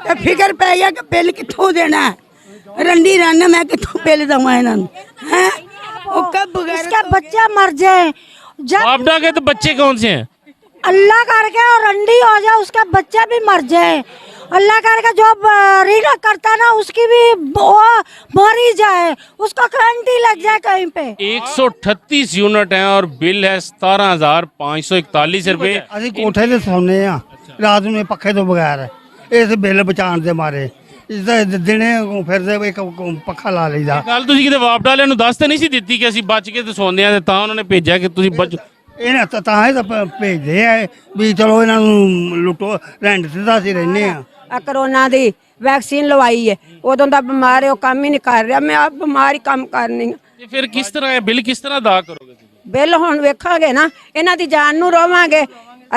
ਤੇ ਫਿਕਰ ਪੈ ਗਿਆ ਕਿ ਬਿੱਲ ਕਿੱਥੋਂ देना है रंडी रन मैं कितों बिल दवा इन्होंने हैं वो कब बगैर इसका बच्चा मर जाए जब आपदा के तो बच्चे कौन से हैं? अल्लाह करके और रंडी हो जाए उसका बच्चा भी मर जाए अल्लाह करके जो रीना करता है ना उसकी भी वो मर ही जाए उसको करंट ही लग जाए कहीं पे 138 यूनिट हैं और बिल है 17,541 रुपए। ਅਸੀਂ ਕੋਠੇ ਤੇ ਸੌਂਦੇ ਆ ਰਾਤ ਨੂੰ ਇਹ ਪੱਖੇ ਤੋਂ ਬਗੈਰ ਇਸ ਬਿੱਲ ਬਚਾਉਣ ਦੇ ਮਾਰੇ ਇਸ ਦਾ ਦਿਨੇ ਫਿਰਦੇ ਇੱਕ ਪੱਖਾ ਲਾ ਲਈਦਾ ਕੱਲ ਤੁਸੀਂ ਕਿਤੇ ਵਾਪਡਾ ਵਾਲਿਆਂ ਨੂੰ ਦੱਸ ਤਾਂ ਨਹੀਂ ਸੀ ਦਿੱਤੀ ਕਿ ਅਸੀਂ ਬਚ ਕੇ ਤੇ ਸੌਂਦੇ ਆ ਤੇ ਤਾਂ ਉਹਨਾਂ ਨੇ ਭੇਜਿਆ ਕਿ ਤੁਸੀਂ ਬਚ ਇਹਨਾਂ ਤਾਂ ਇਹ ਤਾਂ ਭੇਜਦੇ ਆ ਵੀ ਚਲੋ ਇਹਨਾਂ ਨੂੰ ਲੁੱਟੋ ਰੈਂਟ ਤੇ ਤਾਂ ਅਸੀਂ ਰਹਿੰਦੇ ਆ ਆ ਕਰੋਨਾ ਦੀ ਵੈਕਸੀਨ ਲਵਾਈ ਹੈ ਉਦੋਂ ਦਾ ਬਿਮਾਰ ਹੈ ਉਹ ਕੰਮ ਹੀ ਨਹੀਂ ਕਰ ਰਿਹਾ ਮੈਂ ਆਪ ਬਿਮਾਰ ਹੀ ਕੰਮ ਕਰਨੀ ਆ ਤੇ ਫਿਰ ਕਿਸ ਤਰ੍ਹਾਂ ਇਹ ਬਿੱਲ ਕਿਸ ਤਰ੍ਹਾਂ ਅਦਾ ਕਰੋਗੇ ਤੁਸੀਂ? ਬਿੱਲ ਹੁਣ ਵੇਖਾਂਗੇ ਨਾ ਇਹਨਾਂ ਦੀ ਜਾਨ ਨੂੰ ਰੋਵਾਂਗੇ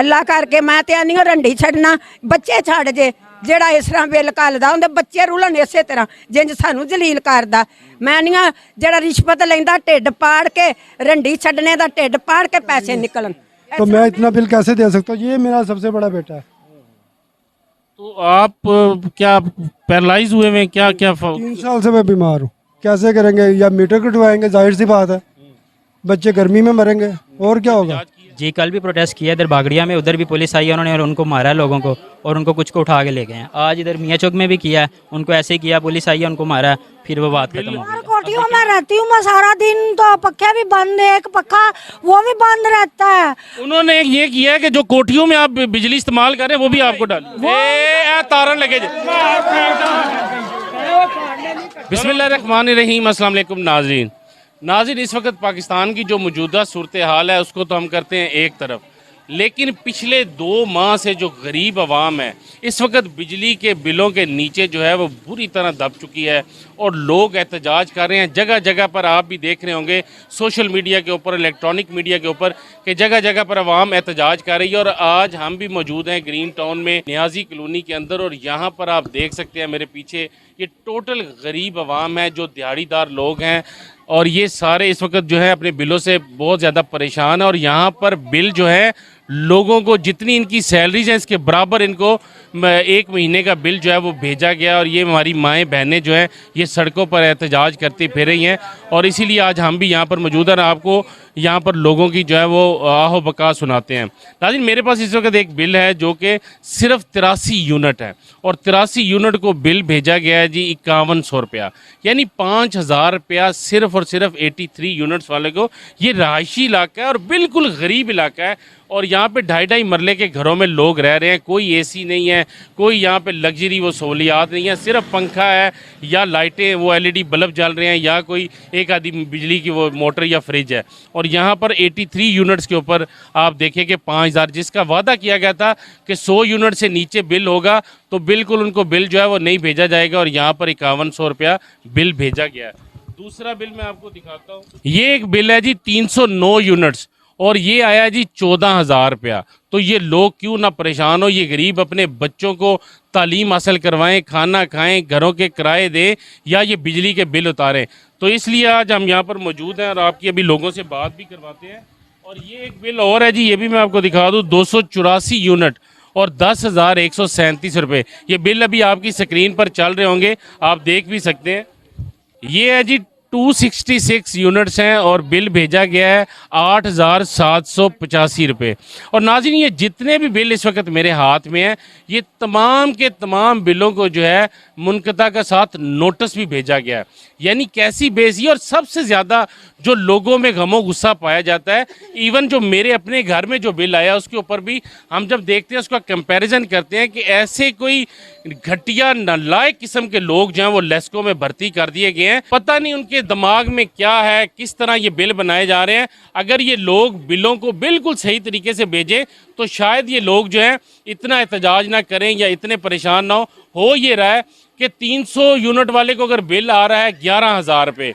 ਅੱਲਾ ਕਰਕੇ ਮੈਂ ਤੇ ਆਨੀ ਰੰਡੀ ਛੱਡਣਾ ਬੱਚੇ ਛੱਡ ਜੇ ਜਿਹੜਾ ਇਸ ਤਰ੍ਹਾਂ ਬਿੱਲ ਘੱਲਦਾ ਉਹਦੇ ਬੱਚੇ ਰੁਲਣ ਇਸੇ ਤਰ੍ਹਾਂ ਜਿੰਜ ਸਾਨੂੰ ਜਲੀਲ ਕਰਦਾ ਮੈਂ ਨਹੀਂ ਜਿਹੜਾ ਰਿਸ਼ਵਤ ਲੈਂਦਾ ਢਿੱਡ ਪਾੜ ਕੇ ਰੰਡੀ ਛੱਡਣੇ ਦਾ ਢਿੱਡ ਪਾੜ ਕੇ ਪੈਸੇ ਨਿਕਲਣ तो मैं इतना बिल कैसे दे सकता हूँ? ये मेरा सबसे बड़ा बेटा है। तो आप क्या पैरालाइज हुए हैं क्या क्या 3 साल से मैं बीमार हूँ, कैसे करेंगे? या मीटर कटवाएंगे, जाहिर सी बात है, बच्चे गर्मी में मरेंगे और क्या होगा। जी कल भी प्रोटेस्ट किया इधर बागड़िया में, उधर भी पुलिस आई है उन्होंने और उनको मारा है लोगों को और उनको कुछ को उठा के ले गए हैं। आज इधर मियाँ चौक में भी किया है, उनको ऐसे ही किया, पुलिस आई है उनको मारा है, फिर वो बात खत्म हो गई। कोठियों में रहती हूँ मैं सारा दिन तो पक्के भी बंद है एक पक्का वो भी बंद रहता है उन्होंने ये किया है कि जो कोठियों में आप बिजली इस्तेमाल कर रहे हैं वो भी आपको डाल तारन लगे। बिस्मिल्लाहिर्रहमानिर्रहीम, अस्सलाम वालेकुम नाज़रीन, इस वक्त पाकिस्तान की जो मौजूदा सूरत हाल है उसको तो हम करते हैं एक तरफ, लेकिन पिछले 2 माह से जो गरीब आवाम है इस वक्त बिजली के बिलों के नीचे जो है वो बुरी तरह दब चुकी है और लोग एहतजाज कर रहे हैं। जगह जगह पर आप भी देख रहे होंगे सोशल मीडिया के ऊपर, इलेक्ट्रॉनिक मीडिया के ऊपर कि जगह जगह पर आवाम एहतजाज कर रही है। और आज हम भी मौजूद हैं ग्रीन टाउन में नियाजी कॉलोनी के अंदर और यहाँ पर आप देख सकते हैं मेरे पीछे ये टोटल गरीब आवाम है जो दिहाड़ीदार लोग हैं और ये सारे इस वक्त जो है अपने बिलों से बहुत ज़्यादा परेशान है। और यहाँ पर बिल जो है लोगों को जितनी इनकी सैलरीज हैं इसके बराबर इनको 1 महीने का बिल जो है वो भेजा गया। और ये हमारी माएँ बहनें जो हैं ये सड़कों पर एहतजाज करती फिर रही हैं और इसीलिए आज हम भी यहाँ पर मौजूद हैं, आपको यहाँ पर लोगों की जो है वो आहो बका सुनाते हैं। नाज़रीन, मेरे पास इस वक्त एक बिल है जो कि सिर्फ 83 यूनिट है और 83 यूनिट को बिल भेजा गया है जी 5100 रुपया, यानी 5000 रुपया सिर्फ और सिर्फ 83 यूनिट्स वाले को। ये रहायशी इलाका है और बिल्कुल गरीब इलाका है और यहाँ पे 2.5 मरले के घरों में लोग रह रहे हैं। कोई एसी नहीं है, कोई यहाँ पे लग्जरी वो सहूलियात नहीं है, सिर्फ पंखा है या लाइटें वो LED बल्ब जल रहे हैं या कोई एक आधी बिजली की वो मोटर या फ्रिज है। और यहाँ पर 83 यूनिट्स के ऊपर आप देखें कि 5000, जिसका वादा किया गया था कि 100 यूनिट से नीचे बिल होगा तो बिल्कुल उनको बिल जो है वो नहीं भेजा जाएगा और यहाँ पर 5100 रुपया बिल भेजा गया है। दूसरा बिल मैं आपको दिखाता हूँ, ये एक बिल है जी 309 यूनिट्स और ये आया जी 14,000 रुपया। तो ये लोग क्यों ना परेशान हो, ये गरीब अपने बच्चों को तालीम हासिल करवाएं, खाना खाएं, घरों के किराए दें या ये बिजली के बिल उतारें। तो इसलिए आज हम यहाँ पर मौजूद हैं और आपकी अभी लोगों से बात भी करवाते हैं। और ये एक बिल और है जी, ये भी मैं आपको दिखा दूँ, 284 यूनिट और 10,137 रुपये। ये बिल अभी आपकी स्क्रीन पर चल रहे होंगे, आप देख भी सकते हैं। ये है जी 266 यूनिट्स हैं और बिल भेजा गया है 8,785 रुपये। और नाज़रीन, ये जितने भी बिल इस वक्त मेरे हाथ में हैं ये तमाम के तमाम बिलों को जो है मुनक़ता का साथ नोटिस भी भेजा गया है। यानी कैसी बेइज्जती, और सबसे ज़्यादा जो लोगों में गमो गुस्सा पाया जाता है, इवन जो मेरे अपने घर में जो बिल आया उसके ऊपर भी हम जब देखते हैं उसका कंपैरिजन करते हैं कि ऐसे कोई घटिया नालायक किस्म के लोग जो हैं वो लेस्को में भर्ती कर दिए गए हैं। पता नहीं उनके दिमाग में क्या है, किस तरह ये बिल बनाए जा रहे हैं। अगर ये लोग बिलों को बिल्कुल सही तरीके से भेजें तो शायद ये लोग जो हैं इतना एहतजाज ना करें या इतने परेशान ना हो ये रहा है कि 300 यूनिट वाले को अगर बिल आ रहा है 11,000 रुपये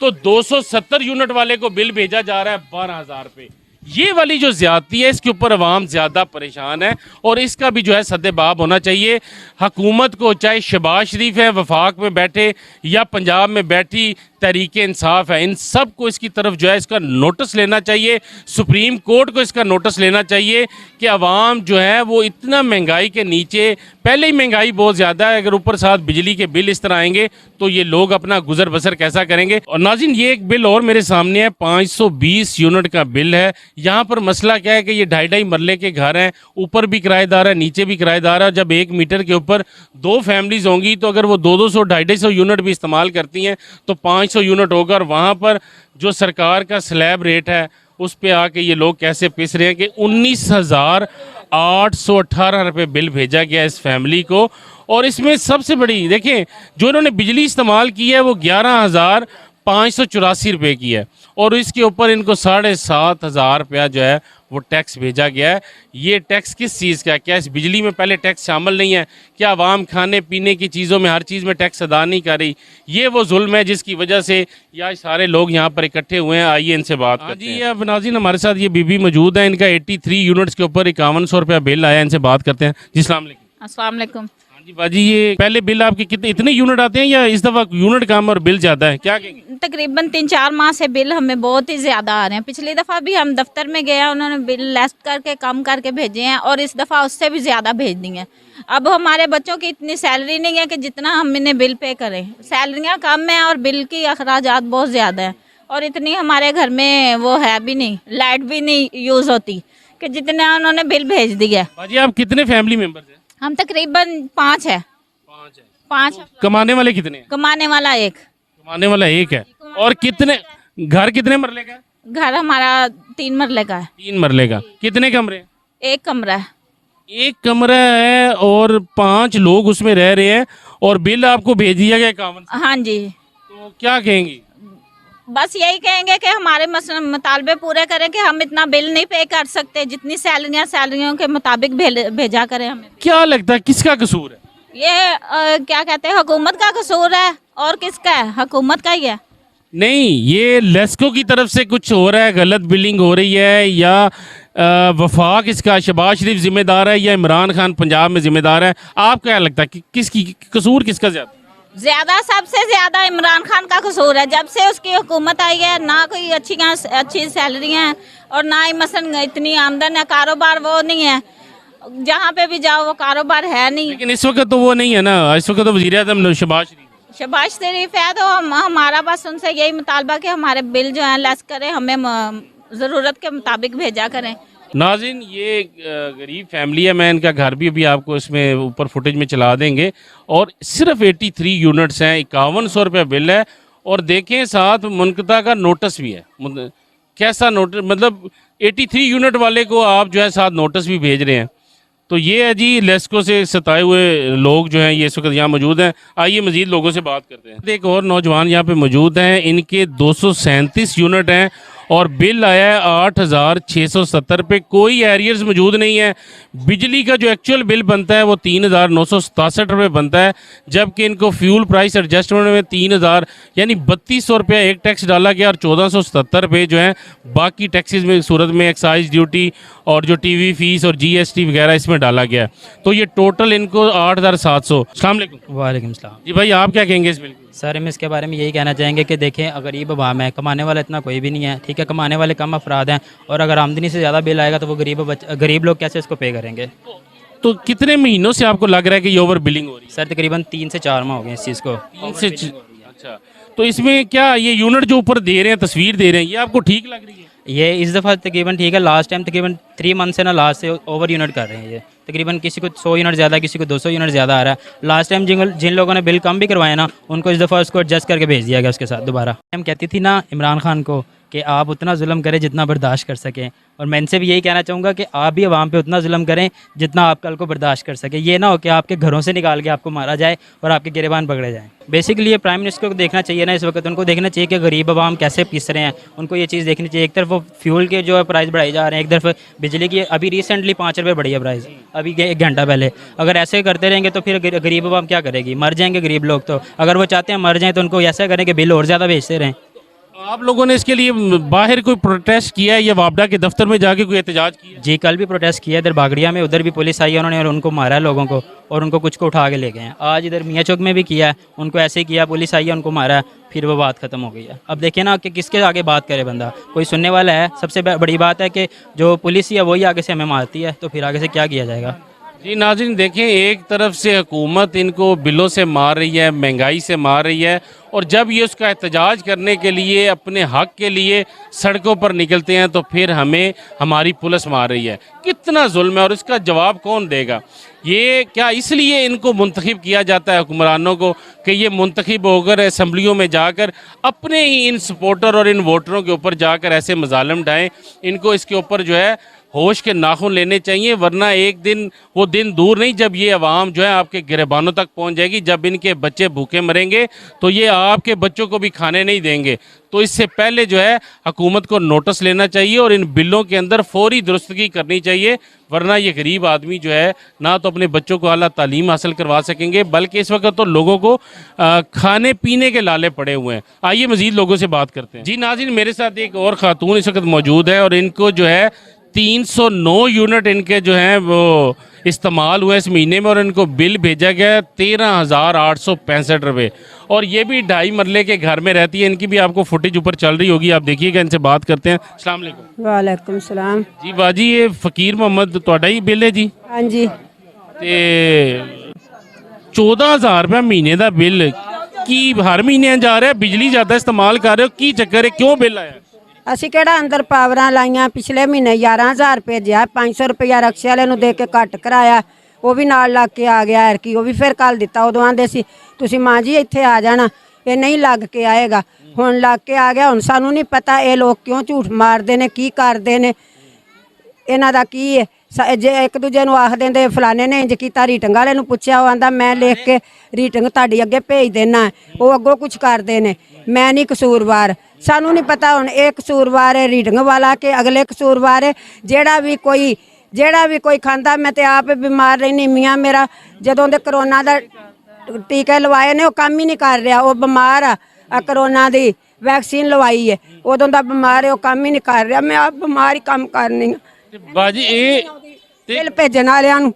तो 270 यूनिट वाले को बिल भेजा जा रहा है 12,000 रुपये। ये वाली जो ज़्यादती है इसके ऊपर अवाम ज़्यादा परेशान है और इसका भी जो है सद्देबाब होना चाहिए हुकूमत को, चाहे शहबाज शरीफ है वफाक में बैठे या पंजाब में बैठी तहरीक इंसाफ है, इन सब को इसकी तरफ जो है इसका नोटिस लेना चाहिए। सुप्रीम कोर्ट को इसका नोटिस लेना चाहिए कि आवाम जो है वो इतना महंगाई के नीचे, पहले ही महंगाई बहुत ज़्यादा है, अगर ऊपर साथ बिजली के बिल इस तरह आएंगे तो ये लोग अपना गुजर बसर कैसा करेंगे। और नाज़रीन, ये एक बिल और मेरे सामने है, 520 यूनिट का बिल है। यहाँ पर मसला क्या है कि ये 2.5 मरले के घर हैं, ऊपर भी किराएदार है, नीचे भी किराएदार है। जब 1 मीटर के ऊपर 2 फैमिलीज़ होंगी तो अगर वो 200 250 यूनिट भी इस्तेमाल करती हैं तो 500 यूनिट होगा। और वहाँ पर जो सरकार का स्लैब रेट है उस पे आके ये लोग कैसे पिस रहे हैं कि 19,818 रुपये बिल भेजा गया इस फैमिली को। और इसमें सबसे बड़ी देखें, जो इन्होंने बिजली इस्तेमाल की है वो 11,584 रुपये की है, और इसके ऊपर इनको 7,500 रुपया जो है वो टैक्स भेजा गया है। ये टैक्स किस चीज़ का है? क्या इस बिजली में पहले टैक्स शामिल नहीं है? क्या आवाम खाने पीने की चीज़ों में हर चीज़ में टैक्स अदा नहीं कर रही? ये वो जुल्म है जिसकी वजह से या सारे लोग यहाँ पर इकट्ठे हुए हैं। आइए इनसे बात करते हैं। जी, अब नाज़रीन हमारे साथ ये बीबी मौजूद है, इनका 83 यूनिट्स के ऊपर 5100 रुपया बिल आया। इनसे बात करते हैं। जी अस्सलाम वालेकुम। अस्सलाम वालेकुम। जी बाजी, ये पहले बिल आपके कितने इतने यूनिट आते हैं या इस दफ़ा यूनिट कम और बिल ज़्यादा है, क्या कहेंगे? तकरीबन 3-4 माह से बिल हमें बहुत ही ज़्यादा आ रहे हैं। पिछली दफ़ा भी हम दफ्तर में गए, उन्होंने बिल लेस करके कम करके भेजे हैं, और इस दफ़ा उससे भी ज़्यादा भेज दी हैं। अब हमारे बच्चों की इतनी सैलरी नहीं है कि जितना हम इन्हें बिल पे करें। सैलरियाँ कम हैं और बिल की अखराजात बहुत ज़्यादा हैं, और इतनी हमारे घर में वो है भी नहीं, लाइट भी नहीं यूज़ होती कि जितना उन्होंने बिल भेज दिया है। बाजी, आप कितने फैमिली मेम्बर्स हैं? हम तकरीबन 5 है। 5 कमाने वाले कितने हैं? कमाने वाला एक। कमाने वाला एक है। और कितने घर कितने मरले का है? घर हमारा 3 मरले का है। 3 मरले का। कितने कमरे हैं? 1 कमरा है। 1 कमरा है और 5 लोग उसमें रह रहे हैं, और बिल आपको भेज दिया गया 51। हाँ जी। तो क्या कहेंगी? बस यही कहेंगे कि हमारे मुतालबे पूरे करें कि हम इतना बिल नहीं पे कर सकते, जितनी सैलरियों के मुताबिक भेजा करें हमें। क्या लगता है किसका कसूर है? ये क्या कहते हैं, हुकूमत का कसूर है। और किसका है? हुकूमत का ही है। नहीं, ये लेस्को की तरफ से कुछ हो रहा है, गलत बिलिंग हो रही है, या वफाक इसका शहबाज शरीफ जिम्मेदार है, या इमरान खान पंजाब में जिम्मेदार है? आप क्या लगता है कि किसकी कसूर किसका ज्यादा? सबसे ज्यादा इमरान खान का कसूर है। जब से उसकी हुकूमत आई है, ना कोई अच्छी सैलरी हैं, और ना ही मसलन इतनी आमदन है, कारोबार वो नहीं है, जहाँ पे भी जाओ वो कारोबार है नहीं। लेकिन इस वक्त तो वो नहीं है ना, इस वक्त तो वज़ीर-ए-आज़म शहबाज शरीफ है। तो हमारा बस उनसे यही मुतालबा कि हमारे बिल जो है लेस करें, हमें ज़रूरत के मुताबिक भेजा करें। नाज़रीन, ये गरीब फैमिली है, मैं इनका घर भी अभी आपको इसमें ऊपर फुटेज में चला देंगे, और सिर्फ 83 यूनिट्स हैं, 5100 रुपये बिल है। और देखें साथ मुनक़ता का नोटिस भी है। कैसा नोटिस, मतलब 83 यूनिट वाले को आप जो है साथ नोटिस भी भेज रहे हैं। तो ये है जी, लेस्को से सताए हुए लोग जो हैं ये इस वक्त यहाँ मौजूद हैं। आइए मज़ीद लोगों से बात करते हैं। एक और नौजवान यहाँ पे मौजूद हैं, इनके 237 यूनिट हैं और बिल आया है 8,670 रुपये। कोई एरियर्स मौजूद नहीं है। बिजली का जो एक्चुअल बिल बनता है वो 3,967 रुपये बनता है, जबकि इनको फ्यूल प्राइस एडजस्टमेंट में 3,000 यानी 3,200 रुपया एक टैक्स डाला गया, और 1,477 रुपये जो हैं बाकी टैक्सेस में सूरत में एक्साइज ड्यूटी और जो टीवी फीस और जीएसटी वगैरह इसमें डाला गया। तो ये टोटल इनको 8,700। अस्सलाम वालेकुम। वालेकुम सलाम। जी भाई, आप क्या कहेंगे इस बिल को? सर, हम इसके बारे में यही कहना चाहेंगे कि देखें, गरीब अवाम है, कमाने वाला इतना कोई भी नहीं है, ठीक है, कमाने वाले कम अफराद हैं, और अगर आमदनी से ज़्यादा बिल आएगा तो वो गरीब लोग कैसे इसको पे करेंगे? तो कितने महीनों से आपको लग रहा है कि ये ओवर बिलिंग हो रही है? सर, तकरीबन 3 से 4 माह हो गए इस चीज़ को। 3 से अच्छा, तो इसमें क्या ये यूनिट जो ऊपर दे रहे हैं, तस्वीर दे रहे हैं, ये आपको ठीक लग रही है? ये इस दफ़ा तकरीबन ठीक है। लास्ट टाइम तकरीबन 3 मंथ से ना लास्ट से ओवर यूनिट कर रहे हैं। ये तकरीबन किसी को 100 यूनिट ज़्यादा, किसी को 200 यूनिट ज़्यादा आ रहा है। लास्ट टाइम जिन लोगों ने बिल कम भी करवाए ना, उनको इस दफ़ा उसको एडजस्ट करके भेज दिया गया उसके साथ दोबारा। हम कहती थी ना इमरान खान को कि आप उतना जुल्म करें जितना बर्दाश्त कर सकें, और मैं इनसे भी यही कहना चाहूँगा कि आप भी आवाम पे उतना जुल्म करें जितना आप कल को बर्दाश्त कर सकें। ये ना हो कि आपके घरों से निकाल के आपको मारा जाए और आपके गिरेबान पकड़े जाएँ। बेसिकली ये प्राइम मिनिस्टर को देखना चाहिए ना, इस वक्त उनको देखना चाहिए कि गरीब आवाम कैसे पिस रहे हैं, उनको ये चीज़ देखनी चाहिए। एक तरफ वो फ्यूल के जो है प्राइस बढ़ाए जा रहे हैं, एक तरफ बिजली की अभी रिसेंटली 5 रुपये बढ़ी है प्राइस, अभी 1 घंटा पहले। अगर ऐसे करते रहेंगे तो फिर गरीब आवाम क्या करेगी? मर जाएंगे गरीब लोग। तो अगर वो चाहते हैं मर जाएँ तो उनको ऐसा करें कि बिल और ज़्यादा भेजते रहें। आप लोगों ने इसके लिए बाहर कोई प्रोटेस्ट किया है या वापडा के दफ्तर में जाके कोई एहतजाज किया है? जी कल भी प्रोटेस्ट किया इधर बागड़िया में, उधर भी पुलिस आई है उन्होंने और उनको मारा है लोगों को और उनको कुछ को उठा के ले गए हैं। आज इधर मियाँ चौक में भी किया है, उनको ऐसे ही किया, पुलिस आई है उनको मारा है, फिर वो बात ख़त्म हो गई है। अब देखिए ना कि किसके आगे बात करे बंदा, कोई सुनने वाला है। सबसे बड़ी बात है कि जो पुलिस ही है वही आगे से हमें मारती है, तो फिर आगे से क्या किया जाएगा। जी नाज़रीन देखें, एक तरफ से हुकूमत इनको बिलों से मार रही है, महंगाई से मार रही है, और जब ये उसका एहतजाज करने के लिए अपने हक के लिए सड़कों पर निकलते हैं तो फिर हमें हमारी पुलिस मार रही है। कितना जुल्म है और इसका जवाब कौन देगा? ये क्या इसलिए इनको मुंतखब किया जाता है हुक्मरानों को कि ये मुंतखब होकर असम्बलियों में जाकर अपने ही इन सपोर्टर और इन वोटरों के ऊपर जाकर ऐसे मजालम ढाएँ? इनको इसके ऊपर जो है होश के नाखून लेने चाहिए, वरना एक दिन वो दिन दूर नहीं जब ये अवाम जो है आपके गिरबानों तक पहुंच जाएगी। जब इनके बच्चे भूखे मरेंगे तो ये आपके बच्चों को भी खाने नहीं देंगे। तो इससे पहले जो है हुकूमत को नोटिस लेना चाहिए और इन बिलों के अंदर फौरी दुरुस्तगी करनी चाहिए, वरना ये गरीब आदमी जो है ना तो अपने बच्चों को आला तालीम हासिल करवा सकेंगे, बल्कि इस वक्त तो लोगों को खाने पीने के लाले पड़े हुए हैं। आइए मज़ीद लोगों से बात करते हैं। जी नाज़रीन, मेरे साथ एक और खातून इस वक्त मौजूद है और इनको जो है 309 यूनिट इनके जो हैं वो इस्तेमाल हुए इस महीने में और इनको बिल भेजा गया 13,865 रुपये, और ये भी 2.5 मरले के घर में रहती है। इनकी भी आपको फुटेज ऊपर चल रही होगी, आप देखिएगा, इनसे बात करते हैं। अस्सलाम वालेकुम। वालेकुम सलाम। जी बाजी, ये फ़कीर मोहम्मद ਤੁਹਾਡਾ ही बिल है जी? हाँ जी। ਤੇ 14,000 रुपये महीने का बिल की हर महीने जा रहा है? बिजली ज़्यादा इस्तेमाल कर रहे हो, की चक्कर है, क्यों बिल आया? ਅਸੀਂ ਕਿਹੜਾ ਅੰਦਰ ਪਾਵਰਾਂ ਲਾਈਆਂ? ਪਿਛਲੇ ਮਹੀਨੇ 11,000 ਭੇਜਿਆ, 500 ਰੁਪਇਆ ਰਕਸ਼ੇ ਵਾਲੇ ਨੂੰ ਦੇ ਕੇ ਘੱਟ ਕਰਾਇਆ, ਉਹ ਵੀ ਨਾਲ ਲੱਗ ਕੇ ਆ ਗਿਆ ਐਰਕੀ, ਉਹ ਵੀ ਫਿਰ ਕੱਲ ਦਿੱਤਾ। ਉਦੋਂ ਆਂਦੇ ਸੀ ਤੁਸੀਂ ਮਾਂ ਜੀ ਇੱਥੇ ਆ ਜਾਣਾ, ਇਹ ਨਹੀਂ ਲੱਗ ਕੇ ਆਏਗਾ, ਹੁਣ ਲੱਗ ਕੇ ਆ ਗਿਆ। ਹੁਣ ਸਾਨੂੰ ਨਹੀਂ ਪਤਾ ਇਹ ਲੋਕ ਕਿਉਂ ਝੂਠ ਮਾਰਦੇ ਨੇ, ਕੀ ਕਰਦੇ ਨੇ, ਇਹਨਾਂ ਦਾ ਕੀ ਹੈ। ਜੇ ਇੱਕ ਦੂਜੇ ਨੂੰ ਆਖ ਦਿੰਦੇ ਫਲਾਣੇ ਨੇ ਇੰਜ ਕੀਤਾ, ਰੀਟਿੰਗ ਵਾਲੇ ਨੂੰ ਪੁੱਛਿਆ, ਉਹ ਆਂਦਾ ਮੈਂ ਲਿਖ ਕੇ ਰੀਟਿੰਗ ਤੁਹਾਡੀ ਅੱਗੇ ਭੇਜ ਦੇਣਾ, ਉਹ ਅੱਗੋਂ ਕੁਝ ਕਰਦੇ ਨੇ, ਮੈਂ ਨਹੀਂ ਕਸੂਰਵਾਰ। ਸਾਨੂੰ ਨਹੀਂ ਪਤਾ ਹੁਣ ਇਹ ਕਸੂਰਵਾਰ ਹੈ ਰੀਡਿੰਗ ਵਾਲਾ ਕਿ ਅਗਲੇ ਕਸੂਰਵਾਰ ਹੈ। ਜਿਹੜਾ ਵੀ ਕੋਈ ਖਾਂਦਾ, ਮੈਂ ਤੇ ਆਪ ਬਿਮਾਰ ਰਹਿਨੀ। ਮੀਆਂ ਮੇਰਾ ਜਦੋਂ ਦੇ ਕਰੋਨਾ ਦਾ ਟੀਕੇ ਲਵਾਏ ਨੇ ਉਹ ਕੰਮ ਹੀ ਨਹੀਂ ਕਰ ਰਿਹਾ, ਉਹ ਬਿਮਾਰ ਆ ਕਰੋਨਾ ਦੀ ਵੈਕਸੀਨ ਲਵਾਈ ਹੈ, ਉਦੋਂ ਦਾ ਬਿਮਾਰ ਹੈ, ਉਹ ਕੰਮ ਹੀ ਨਹੀਂ ਕਰ ਰਿਹਾ। ਮੈਂ ਆਪ ਬਿਮਾਰ ਹੀ ਕੰਮ ਕਰਨੀ ਆ। ਬਾਜੀ ਇਹ ਬਿੱਲ ਭੇਜਣ ਵਾਲਿਆਂ ਨੂੰ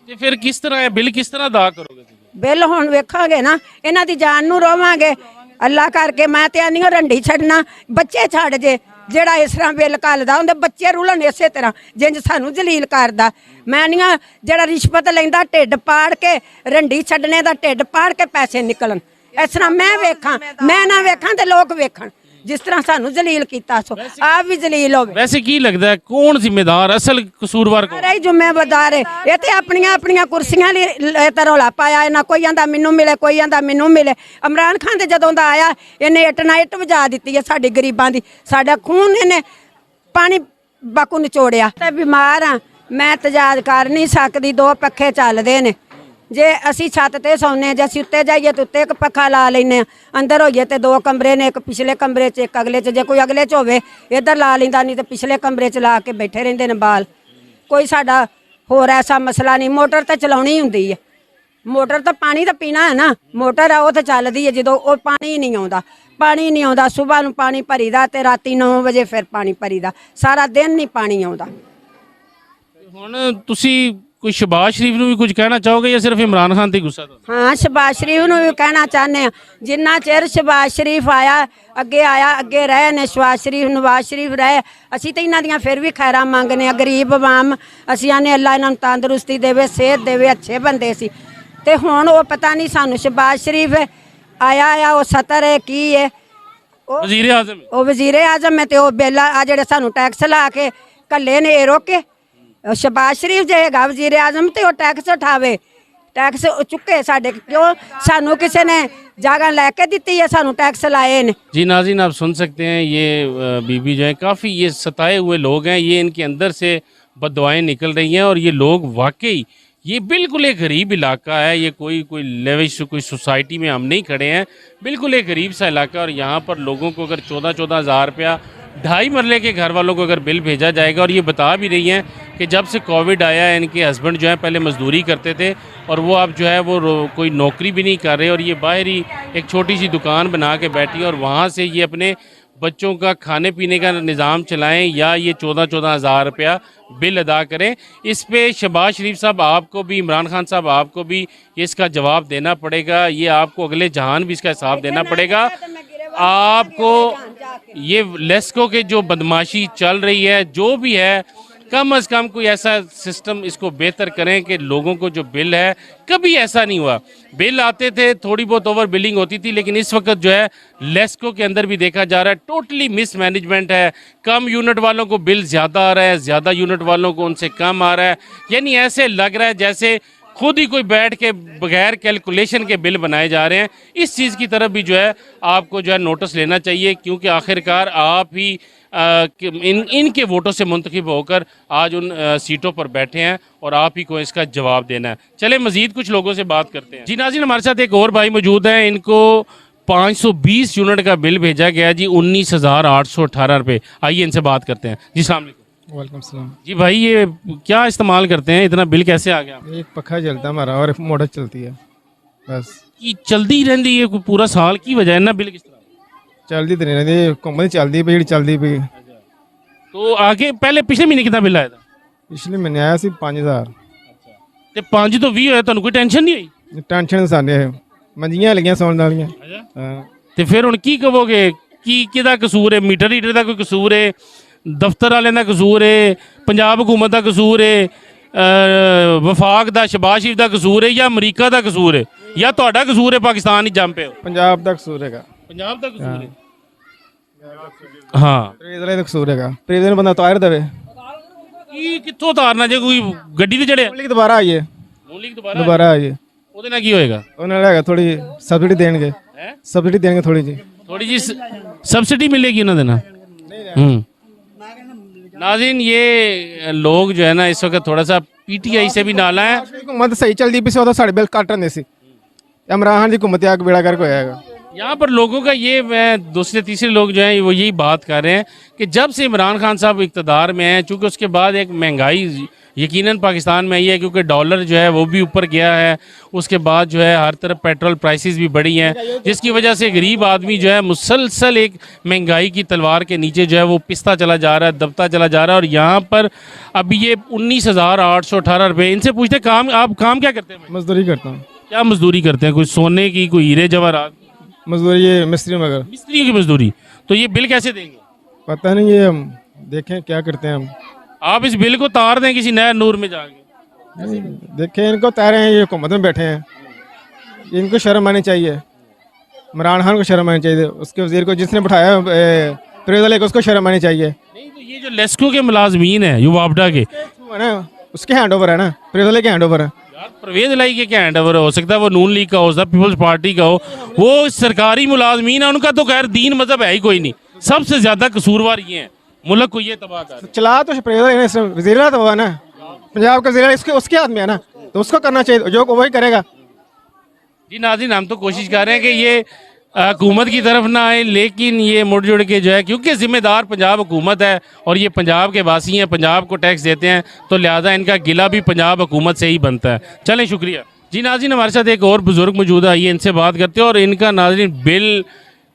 ਤੇ ਫਿਰ ਕਿਸ ਤਰ੍ਹਾਂ ਇਹ ਬਿੱਲ ਕਿਸ ਤਰ੍ਹਾਂ ਅਦਾ ਕਰੋਗੇ ਤੁਸੀਂ? ਬਿੱਲ ਹੁਣ ਵੇਖਾਂਗੇ ਨਾ, ਇਹਨਾਂ ਦੀ ਜਾਨ ਨੂੰ ਰੋਵਾਂਗੇ। ਅੱਲਾ ਕਰਕੇ ਮੈਂ ਤੇ ਆਨੀ ਰੰਡੀ ਛੱਡਣਾ, ਬੱਚੇ ਛੱਡ ਜੇ। ਜਿਹੜਾ ਇਸ ਤਰ੍ਹਾਂ ਬਿੱਲ ਘੱਲਦਾ ਉਹਦੇ ਬੱਚੇ ਰੁਲਣ ਇਸੇ ਤਰ੍ਹਾਂ ਜਿੰਜ ਸਾਨੂੰ ਜਲੀਲ ਕਰਦਾ। ਮੈਂ ਨਹੀਂ ਜਿਹੜਾ ਰਿਸ਼ਵਤ ਲੈਂਦਾ ਢਿੱਡ ਪਾੜ ਕੇ, ਰੰਡੀ ਛੱਡਣੇ ਦਾ ਢਿੱਡ ਪਾੜ ਕੇ ਪੈਸੇ ਨਿਕਲਣ। ਇਸ ਤਰ੍ਹਾਂ ਮੈਂ ਵੇਖਾਂ, ਮੈਂ ਨਾ ਵੇਖਾਂ ਤੇ ਲੋਕ ਵੇਖਣ, ਜਿਸ ਤਰ੍ਹਾਂ ਸਾਨੂੰ ਜਲੀਲ ਕੀਤਾ ਸੋ ਆਪ ਵੀ ਜਲੀਲ ਹੋਵੇ। ਵੈਸੇ ਕੀ ਲੱਗਦਾ ਹੈ ਕੌਣ ਜ਼ਿੰਮੇਦਾਰ, ਅਸਲ ਕਸੂਰਵਾਰ ਕੌਣ? ਸਾਰੇ ਜ਼ਿੰਮੇਵਾਰ ਹੈ। ਇਹ ਤੇ ਆਪਣੀਆਂ ਕੁਰਸੀਆਂ ਲਈ ਤਰੋਲਾ ਪਾਇਆ ਇਹਨਾਂ, ਕੋਈ ਆਂਦਾ ਮੈਨੂੰ ਮਿਲੇ, ਕੋਈ ਆਂਦਾ ਮੈਨੂੰ ਮਿਲੇ। ਇਮਰਾਨ ਖਾਨ ਤੇ ਜਦੋਂ ਦਾ ਆਇਆ ਇਹਨੇ ਇੱਟ ਨਾਲ ਇੱਟ ਵਜਾ ਦਿੱਤੀ ਹੈ ਸਾਡੀ ਗਰੀਬਾਂ ਦੀ, ਸਾਡਾ ਖੂਨ ਇਹਨੇ ਪਾਣੀ ਬਾਕੂ ਨਿਚੋੜਿਆ। ਤੇ ਬਿਮਾਰ ਆ, ਮੈਂ ਤਜਾਜ ਕਰ ਨਹੀਂ ਸਕਦੀ, 2 ਪੱਖੇ ਚੱਲਦੇ ਨੇ। ਜੇ ਅਸੀਂ ਛੱਤ ਤੇ ਸੌਂਦੇ, ਜੇ ਅਸੀਂ ਉੱਤੇ ਜਾਈਏ ਤਾਂ ਉੱਤੇ ਇੱਕ ਪੱਖਾ ਲਾ ਲੈਂਦੇ ਹਾਂ, ਅੰਦਰ ਹੋਈਏ ਤੇ 2 ਕਮਰੇ ਨੇ, ਇੱਕ ਪਿਛਲੇ ਕਮਰੇ 'ਚ ਇੱਕ ਅਗਲੇ 'ਚ। ਜੇ ਕੋਈ ਅਗਲੇ 'ਚ ਹੋਵੇ ਇੱਧਰ ਲਾ ਲੈਂਦਾ, ਨਹੀਂ ਤੇ ਪਿਛਲੇ ਕਮਰੇ 'ਚ ਲਾ ਕੇ ਬੈਠੇ ਰਹਿੰਦੇ ਨੇ ਬਾਲ। ਕੋਈ ਸਾਡਾ ਹੋਰ ਐਸਾ ਮਸਲਾ ਨਹੀਂ। ਮੋਟਰ ਤਾਂ ਚਲਾਉਣੀ ਹੁੰਦੀ ਹੈ, ਮੋਟਰ ਤਾਂ ਪਾਣੀ ਤਾਂ ਪੀਣਾ ਹੈ ਨਾ, ਮੋਟਰ ਆ ਉਹ ਤਾਂ ਚੱਲਦੀ ਹੈ। ਜਦੋਂ ਉਹ ਪਾਣੀ ਨਹੀਂ ਆਉਂਦਾ, ਸਵੇਰ ਨੂੰ ਪਾਣੀ ਭਰੀਦਾ ਤੇ ਰਾਤੀ 9 ਵਜੇ ਫਿਰ ਪਾਣੀ ਭਰੀਦਾ, ਸਾਰਾ ਦਿਨ ਨਹੀਂ ਪਾਣੀ ਆਉਂਦਾ। ਹੁਣ ਤੁਸੀਂ ਕੋਈ ਸ਼ਬਾਜ਼ ਸ਼ਰੀਫ ਨੂੰ ਵੀ ਕੁਝ ਕਹਿਣਾ ਚਾਹੋਗੇ ਜਾਂ ਸਿਰਫ ਇਮਰਾਨ ਖਾਨ ਤੇ ਗੁੱਸਾ? ਹਾਂ, ਸ਼ਬਾਜ਼ ਸ਼ਰੀਫ ਨੂੰ ਵੀ ਕਹਿਣਾ ਚਾਹੁੰਦੇ ਹਾਂ, ਜਿੰਨਾ ਚਿਰ ਸ਼ਬਾਜ਼ ਸ਼ਰੀਫ ਆਇਆ ਅੱਗੇ ਰਹੇ ਨੇ, ਸ਼ਬਾਜ਼ ਸ਼ਰੀਫ, ਨਵਾਜ਼ ਸ਼ਰੀਫ ਰਹੇ, ਅਸੀਂ ਤਾਂ ਇਹਨਾਂ ਦੀਆਂ ਫਿਰ ਵੀ ਖੈਰਾਂ ਮੰਗਨੇ ਆ। ਗਰੀਬ ਆਵਾਮ ਅਸੀਂ ਆਨੇ ਅੱਲਾ ਇਹਨਾਂ ਨੂੰ ਤੰਦਰੁਸਤੀ ਦੇਵੇ, ਸਿਹਤ ਦੇਵੇ, ਅੱਛੇ ਬੰਦੇ ਸੀ। ਤੇ ਹੁਣ ਉਹ ਪਤਾ ਨਹੀਂ ਸਾਨੂੰ ਸ਼ਬਾਜ਼ ਸ਼ਰੀਫ ਆਇਆ ਉਹ ਸਤਰ ਹੈ ਕੀ ਹੈ, ਵਜ਼ੀਰ ਆਜ਼ਮ, ਉਹ ਵਜ਼ੀਰ ਆਜ਼ਮ ਹੈ। ਤੇ ਉਹ ਬੇਲਾ ਆ ਜਿਹੜੇ ਸਾਨੂੰ ਟੈਕਸ ਲਾ ਕੇ ਕੱਲੇ ਨੇ ਇਹ ਰੋਕੇ। ਸ਼ਬਾਜ਼ ਸ਼ਰੀਫ ਜੇ ਹੈਗਾ ਵਜ਼ੀਰ ਆਜ਼ਮ ਤੇ ਉਹ ਟੈਕਸ ਉਠਾਵੇ, ਟੈਕਸ ਚੁੱਕੇ ਸਾਡੇ। क्यों ਸਾਨੂੰ ਕਿਸੇ ਨੇ जगह लेके दी है, सानू टैक्स लाए ने। जी नाज़रीन, आप सुन सकते हैं ये बीबी जो है काफ़ी ये सताए हुए लोग हैं, ये इनके अंदर से बददुआएं निकल रही हैं और ये लोग वाकई ये बिल्कुल एक गरीब इलाका है, ये कोई लेविश कोई सोसाइटी में हम नहीं खड़े हैं, बिल्कुल एक गरीब सा इलाका। और यहाँ पर लोगों को अगर 14-14 हज़ार रुपया 2.5 मरले के घर वालों को अगर बिल भेजा जाएगा, और ये बता भी रही हैं कि जब से कोविड आया है इनके हस्बैंड जो है पहले मजदूरी करते थे और वो अब जो है वो कोई नौकरी भी नहीं कर रहे, और ये बाहर ही एक छोटी सी दुकान बना के बैठी है और वहाँ से ये अपने बच्चों का खाने पीने का निज़ाम चलाएं या ये 14-14 हज़ार रुपया बिल अदा करें। इस पे शहबाज शरीफ साहब आपको भी, इमरान खान साहब आपको भी इसका जवाब देना पड़ेगा। ये आपको अगले जहान भी इसका हिसाब देना पड़ेगा। आपको ये लेस्को के जो बदमाशी चल रही है जो भी है, कम अज़ कम कोई ऐसा सिस्टम इसको बेहतर करें कि लोगों को जो बिल है, कभी ऐसा नहीं हुआ, बिल आते थे थोड़ी बहुत ओवर बिलिंग होती थी, लेकिन इस वक्त जो है लेस्को के अंदर भी देखा जा रहा है टोटली मिसमैनेजमेंट है। कम यूनिट वालों को बिल ज़्यादा आ रहा है, ज़्यादा यूनिट वालों को उनसे कम आ रहा है। यानी ऐसे लग रहा है जैसे खुद ही कोई बैठ के बगैर कैलकुलेशन के बिल बनाए जा रहे हैं। इस चीज़ की तरफ भी जो है आपको जो है नोटिस लेना चाहिए, क्योंकि आखिरकार आप ही इनके वोटों से मुंतखब होकर आज उन सीटों पर बैठे हैं और आप ही को इसका जवाब देना है। चले मज़ीद कुछ लोगों से बात करते हैं। जी नाज़रीन, हमारे साथ एक और भाई मौजूद हैं, इनको 520 यूनिट का बिल भेजा गया जी, 19,818 रुपये। आइए इनसे बात करते हैं। जी अस्सलाम वालेकुम। वालेकुम सलाम। जी भाई, ये क्या इस्तेमाल करते हैं, इतना बिल कैसे आ गया? एक पखा चलता है हमारा और एक मोटर चलती है, बस कि चलती रहती है पूरा साल, की वजह है ना बिल किस तरह? चलती तो नहीं रहती, कंपनी चलती पई, चलती पई। तो आगे पहले पिछले महीने कितना बिल आया था? पिछले महीने आया सी 5,000। ਤੇ 5 ਤੋਂ 20 ਹੋਇਆ, ਤੁਹਾਨੂੰ ਕੋਈ ਟੈਨਸ਼ਨ ਨਹੀਂ ਆਈ? ਟੈਨਸ਼ਨ ਸਾਡੇ ਮੰਜੀਆਂ ਲੱਗੀਆਂ ਸੌਣ ਵਾਲੀਆਂ। ਹਾਂ, ਤੇ ਫਿਰ ਹੁਣ ਕੀ ਕਹੋਗੇ, ਕੀ ਕਿਹਦਾ ਕਸੂਰ ਹੈ? ਮੀਟਰ ਰੀਡਰ ਦਾ ਕੋਈ ਕਸੂਰ ਹੈ, ਦਫ਼ਤਰ ਵਾਲਿਆਂ ਦਾ ਕਸੂਰ ਹੈ, ਪੰਜਾਬ ਹਕੂਮਤ ਦਾ ਕਸੂਰ ਹੈ, ਵਫਾਕ ਦਾ, ਸ਼ਹਬਾਜ਼ ਸ਼ਰੀਫ ਦਾ ਕਸੂਰ ਹੈ, ਜਾਂ ਅਮਰੀਕਾ ਦਾ ਕਸੂਰ ਹੈ, ਜਾਂ ਤੁਹਾਡਾ ਕਸੂਰ ਹੈ ਪਾਕਿਸਤਾਨ ਹੀ ਜੰਮ ਪਏ ਹੋ? ਪੰਜਾਬ ਦਾ ਕਸੂਰ ਹੈਗਾ। ਪੰਜਾਬ ਦਾ ਕਸੂਰ ਹੈ। ਹਾਂ, ਪ੍ਰੇਜ਼ਰ ਦਾ ਕਸੂਰ ਹੈਗਾ। ਪ੍ਰੇਜ਼ਰ ਨੂੰ ਬੰਦਾ ਉਤਾਰ ਦੇਵੇ। ਕੀ ਕਿੱਥੋਂ ਉਤਾਰਨਾ ਜੇ ਕੋਈ ਗੱਡੀ ਤੇ ਚੜਿਆ? ਮੂਲੀ ਦੁਬਾਰਾ ਆਈਏ, ਮੂਲੀ ਦੁਬਾਰਾ ਆਈਏ, ਉਹਦੇ ਨਾਲ ਕੀ ਹੋਏਗਾ? ਉਹਨਾਂ ਨਾਲ ਹੈਗਾ ਥੋੜੀ ਸਬਸਿਡੀ ਦੇਣਗੇ, ਸਬਸਿਡੀ ਦੇਣਗੇ ਥੋੜੀ ਜੀ, थोड़ी जी सब्सिडी मिलेगी ना देना। नाज़रीन, ये लोग जो है ना इस वक्त थोड़ा सा पीटीआई से भी नाला है। हुकूमत सही चलती पई सी, उदों साडे बिल घट रहे सी। इमरान खान दी हुकूमत आके बेड़ा गर्क होएगा। यहाँ पर लोगों का ये, मैं दूसरे तीसरे लोग जो हैं वो यही बात कर रहे हैं कि जब से इमरान खान साहब इक़्तिदार में हैं, चूँकि उसके बाद एक महंगाई यकीनन पाकिस्तान में आई है, क्योंकि डॉलर जो है वो भी ऊपर गया है, उसके बाद जो है हर तरफ पेट्रोल प्राइसेस भी बढ़ी हैं, जिसकी वजह से गरीब आदमी जो है मुसलसल एक महंगाई की तलवार के नीचे जो है वो पिसता चला जा रहा है, दबता चला जा रहा है। और यहाँ पर अभी ये 19,818 रुपये। इनसे पूछते काम, आप काम क्या करते हैं? मजदूरी करता हूँ। क्या मजदूरी करते हैं? कोई सोने की, कोई हीरे जवाहरात? मजदूरी ये मिस्त्री मगर। मिस्त्री की मजदूरी। तो ये बिल कैसे देंगे? पता नहीं, ये हम देखें क्या करते हैं हम। आप इस बिल को तार दें किसी नया नूर में जाके। देखें, इनको तारे हैं, ये हुकूमत में बैठे हैं, इनको शर्म आनी चाहिए। इमरान खान को शर्म आनी चाहिए, उसके वजीर को जिसने बिठाया प्रेस को उसको शर्म आनी चाहिए। नहीं तो ये जो लेस्को के मुलाजमीन हैं युवाबडा के, है ना, उसके हैंड ओवर है ना, प्रेस के हैंड ओवर है। यार परवेज लाई के क्या हैंड ओवर हो सकता है? वो नून लीग का हो सकता है, पीपल्स पार्टी का हो, वो सरकारी मुलाजमीन है, उनका तो खैर दीन मजहब है ही कोई नहीं। सबसे ज्यादा कसूरवार ये हैं, मुल्क को ये तबाह कर। चला तो प्रेस वजीर तो हुआ ना, पंजाब का वजीर उसके हाथ में है ना, तो उसको करना चाहिए, जो वही करेगा। जी नाज़रीन, हम तो कोशिश कर रहे हैं कि ये हुकूमत की तरफ ना आए, लेकिन ये मुड़ जुड़ के जो है, क्योंकि ज़िम्मेदार पंजाब हुकूमत है और ये पंजाब के वासी हैं, पंजाब को टैक्स देते हैं, तो लिहाजा इनका गिला भी पंजाब हुकूमत से ही बनता है। चलें, शुक्रिया। जी नाज़रीन, हमारे साथ एक और बुज़ुर्ग मौजूद है, आइए इनसे बात करते हैं। और इनका नाज़रीन बिल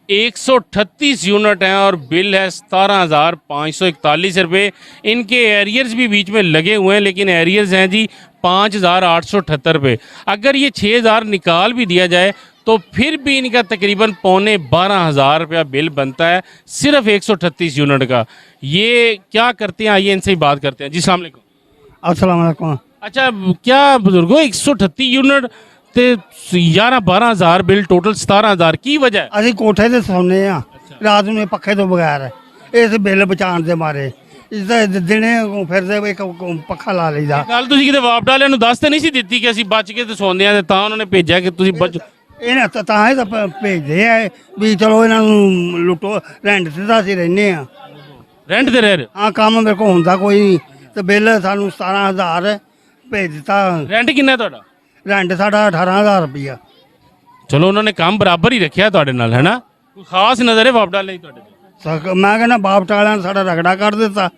138 यूनिट हैं और बिल है 17,541 रुपये। इनके एरियर्स भी बीच में लगे हुए हैं, लेकिन एरियर्स हैं जी 5,878 रुपये। अगर ये 6,000 निकाल भी दिया जाए तो फिर भी इनका तकरीबन 12,500 रुपया बिल बनता है, सिर्फ 138 यूनिट का। ये क्या करते हैं, आइए इनसे ही बात करते हैं। जी अस्सलाम वालेकुम। अस्सलाम वालेकुम। अच्छा, क्या बुजुर्गो 138 यूनिट ਤੇ 11-12 ਹਜ਼ਾਰ ਬਿੱਲ, ਟੋਟਲ 17 ਹਜ਼ਾਰ, ਕੀ ਵਜ੍ਹਾ ਹੈ? ਅਸੀਂ ਕੋਠੇ ਤੇ ਸੌਂਦੇ ਆ ਰਾਤ ਨੂੰ ਪੱਖੇ ਤੋਂ ਬਗੈਰ, ਇਸ ਬਿੱਲ ਬਚਾਉਣ ਦੇ ਮਾਰੇ। ਇਸ ਦਾ ਦਿਨੇ ਫਿਰਦੇ ਇੱਕ ਪੱਖਾ ਲਾ ਲਈਦਾ। ਕੱਲ ਤੁਸੀਂ ਕਿਤੇ ਵਾਪਡਾ ਵਾਲਿਆਂ ਨੂੰ ਦੱਸ ਤੇ ਨਹੀਂ ਸੀ ਦਿੱਤੀ ਕਿ ਅਸੀਂ ਬਚ ਕੇ ਤੇ ਸੌਂਦੇ ਆ, ਤੇ ਤਾਂ ਉਹਨਾਂ ਨੇ ਭੇਜਿਆ ਕਿ ਤੁਸੀਂ ਬਚ। ਇਹਨਾਂ ਤਾਂ ਇਹ ਤਾਂ ਭੇਜਦੇ ਆ ਵੀ ਚਲੋ ਇਹਨਾਂ ਨੂੰ ਲੁੱਟੋ, ਰੈਂਟ ਤੇ ਤਾਂ ਅਸੀਂ ਰਹਿੰਦੇ ਆ। ਰੈਂਟ ਤੇ ਰਹਿ ਰਹੇ? ਹਾਂ, ਕੰਮ ਮੇਰੇ ਕੋਲ ਹੁੰਦਾ ਕੋਈ ਨਹੀਂ, ਤੇ ਬਿੱਲ ਸਾਨੂੰ 17,000 ਭੇਜ ਦਿੱਤਾ। ਰੈਂਟ ਕਿੰਨਾ ਤੁਹਾਡਾ? ਰੈਂਟ ਸਾਡਾ 18,000 ਰੁਪਈਆ। ਚਲੋ ਉਹਨਾਂ ਨੇ ਕੰਮ ਬਰਾਬਰ ਹੀ ਰੱਖਿਆ ਤੁਹਾਡੇ ਨਾਲ, ਹੈ ਨਾ? ਕੋਈ ਖਾਸ ਨਜ਼ਰ ਹੈ ਵਾਪਡਾ ਲਈ ਤੁਹਾਡੇ ਤੇ? ਮੈਂ ਕਹਿੰਦਾ ਬਾਪ ਵਾਲਿਆਂ ਨੇ ਸਾਡਾ ਰਗੜਾ ਕਰ ਦਿੱਤਾ।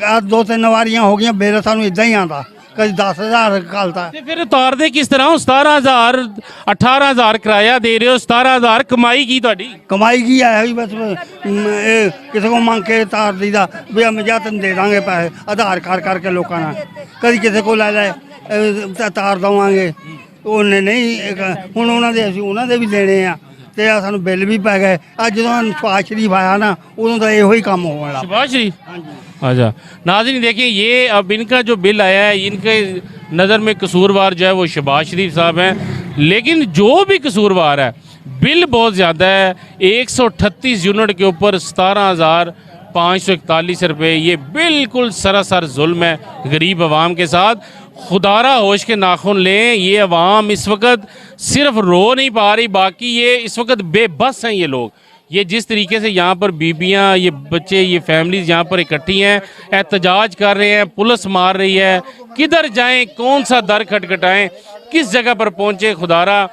ਆ 2-3 ਵਾਰੀਆਂ ਹੋ ਗਈਆਂ ਬਿੱਲ ਸਾਨੂੰ ਇਦਾਂ ਹੀ ਆਉਂਦਾ, ਕਦੀ 10,000 ਘੱਲਦਾ। ਤੇ ਫਿਰ ਉਤਾਰਦੇ ਕਿਸ ਤਰ੍ਹਾਂ ਹੋ? 17,000 18,000 ਕਿਰਾਇਆ ਦੇ ਰਹੇ ਹੋ, 17,000 ਕਮਾਈ ਕੀ ਤੁਹਾਡੀ? ਕਮਾਈ ਕੀ ਹੈ ਵੀ ਬਸ ਇਹ ਕਿਸੇ ਕੋ ਮੰਗ ਕੇ ਤਾਰ ਦੀਦਾ ਵੀ ਹਮ ਜਾਂ ਤੈਨੂੰ ਦੇ ਦਾਂਗੇ ਪੈਸੇ ਆਧਾਰ ਕਾਰਡ ਕਰਕੇ ਲੋਕਾਂ ਨਾਲ, ਕਦੀ ਕਿਸੇ ਕੋ ਲੈ ਲੈ ਤਾਰ ਦਵਾਂਗੇ। ਉਹਨੇ ਨਹੀਂ ਹੁਣ ਉਹਨਾਂ ਦੇ ਅਸੀਂ ਉਹਨਾਂ ਦੇ ਵੀ ਦੇਣੇ ਆ ਤੇ ਆ ਸਾਨੂੰ ਬਿੱਲ भी पै गए। ਅੱਜ ਜਦੋਂ ਨਵਾਜ਼ शरीफ आया ना उदों तो ਇਹੋ ਹੀ ਕੰਮ होने लगा। शहबाज शरीफ, अच्छा नाज़रीन देखिए ये अब इनका जो बिल आया है, इनके नज़र में कसूरवार जो है वो शहबाज शरीफ साहब हैं, लेकिन जो भी कसूरवार है बिल बहुत ज़्यादा है। 138 यूनिट के ऊपर 17,541 रुपये, ये बिल्कुल सरासर जुल्म है गरीब आवाम के साथ। खुदारा होश के नाखून लें, ये अवाम इस वक्त सिर्फ रो नहीं पा रही, बाकी ये इस वक्त बेबस हैं ये लोग। ये जिस तरीके से यहाँ पर बीबियाँ, ये बच्चे, ये फैमिलीज़ यहाँ पर इकट्ठी हैं, एहतजाज कर रहे हैं, पुलिस मार रही है, किधर जाएं, कौन सा दर खटखटाएं, किस जगह पर पहुँचे? खुदारा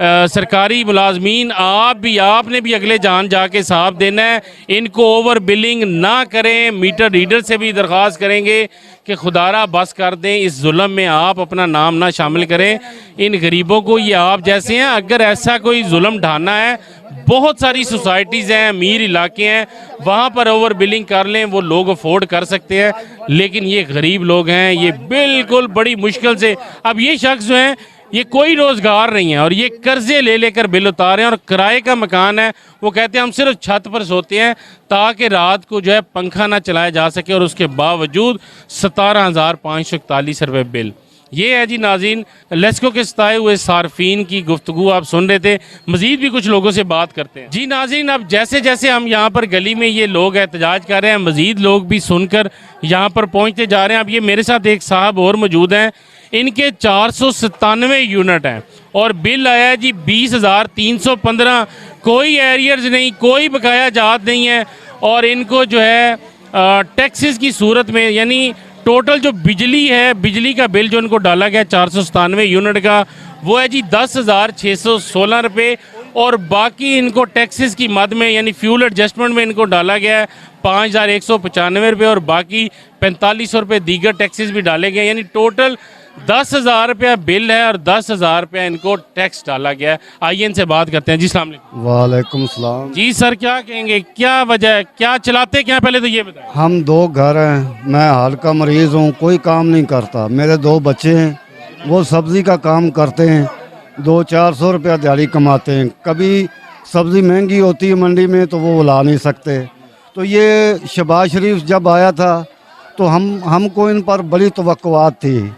सरकारी मुलाजमीन आपने भी अगले जान जाके साफ देना है, इनको ओवर बिलिंग ना करें। मीटर रीडर से भी दरख्वास्त करेंगे कि खुदारा बस कर दें, इस जुल्म में आप अपना नाम ना शामिल करें। इन गरीबों को, ये आप जैसे हैं, अगर ऐसा कोई जुल्म ढाना है, बहुत सारी सोसाइटीज़ हैं, अमीर इलाके हैं, वहाँ पर ओवर बिलिंग कर लें, वो लोग अफोर्ड कर सकते हैं। लेकिन ये गरीब लोग हैं, ये बिल्कुल बड़ी मुश्किल से, अब ये शख्स जो हैं ये कोई रोज़गार नहीं है और ये कर्जे ले लेकर बिल उतारे हैं, और किराए का मकान है। वो कहते हैं हम सिर्फ छत पर सोते हैं ताकि रात को जो है पंखा ना चलाया जा सके, और उसके बावजूद 17,541 रुपये बिल। ये है जी नाज़रीन लेस्को के सताए हुए सार्फिन की गुफ्तगू आप सुन रहे थे। मज़ीद भी कुछ लोगों से बात करते हैं। जी नाज़रीन, अब जैसे जैसे हम यहाँ पर गली में ये लोग एहतजाज कर रहे हैं, मज़ीद लोग भी सुनकर यहाँ पर पहुँचते जा रहे हैं। अब ये मेरे साथ एक साहब और मौजूद हैं, इनके 497 यूनिट हैं और बिल आया है जी 20,315। कोई एरियर्स नहीं, कोई बकाया जात नहीं है, और इनको जो है टैक्सेस की सूरत में, यानी टोटल जो बिजली है, बिजली का बिल जो इनको डाला गया 497 यूनिट का, वो है जी 10,616 रुपये, और बाकी इनको टैक्सेस की मद में, यानी फ्यूल एडजस्टमेंट में इनको डाला गया है 5,195 रुपये, और बाकी 4,500 रुपये दीगर टैक्सेस भी डाले गए, यानी टोटल 10,000 रुपया बिल है और 10,000 रुपया इनको टैक्स डाला गया है। आइए इनसे बात करते हैं। जी अस्सलाम वालेकुम। वालेकुम सलाम। जी सर, क्या कहेंगे, क्या वजह है, क्या चलाते क्या, पहले तो ये बताएं। हम 2 घर हैं, मैं हाल का मरीज़ हूँ, कोई काम नहीं करता। मेरे 2 बच्चे हैं, वो सब्ज़ी का काम करते हैं, 200-400 रुपया दिहाड़ी कमाते हैं। कभी सब्ज़ी महंगी होती है मंडी में तो वो ला नहीं सकते। तो ये शहबाज शरीफ जब आया था तो हमको इन पर बड़ी तवक्कुआत थी,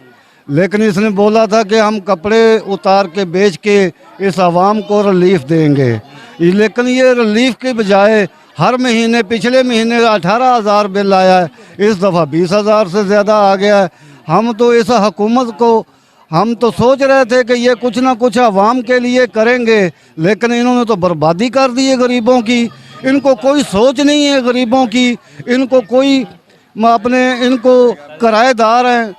लेकिन इसने बोला था कि हम कपड़े उतार के बेच के इस आवाम को रिलीफ देंगे, लेकिन ये रिलीफ के बजाय हर महीने, पिछले महीने 18,000 बिल आया है, इस दफ़ा 20,000 से ज़्यादा आ गया है। हम तो इस हुकूमत को, हम तो सोच रहे थे कि ये कुछ ना कुछ आवाम के लिए करेंगे, लेकिन इन्होंने तो बर्बादी कर दी है गरीबों की। इनको कोई सोच नहीं है गरीबों की, इनको कोई अपने, इनको किराएदार हैं,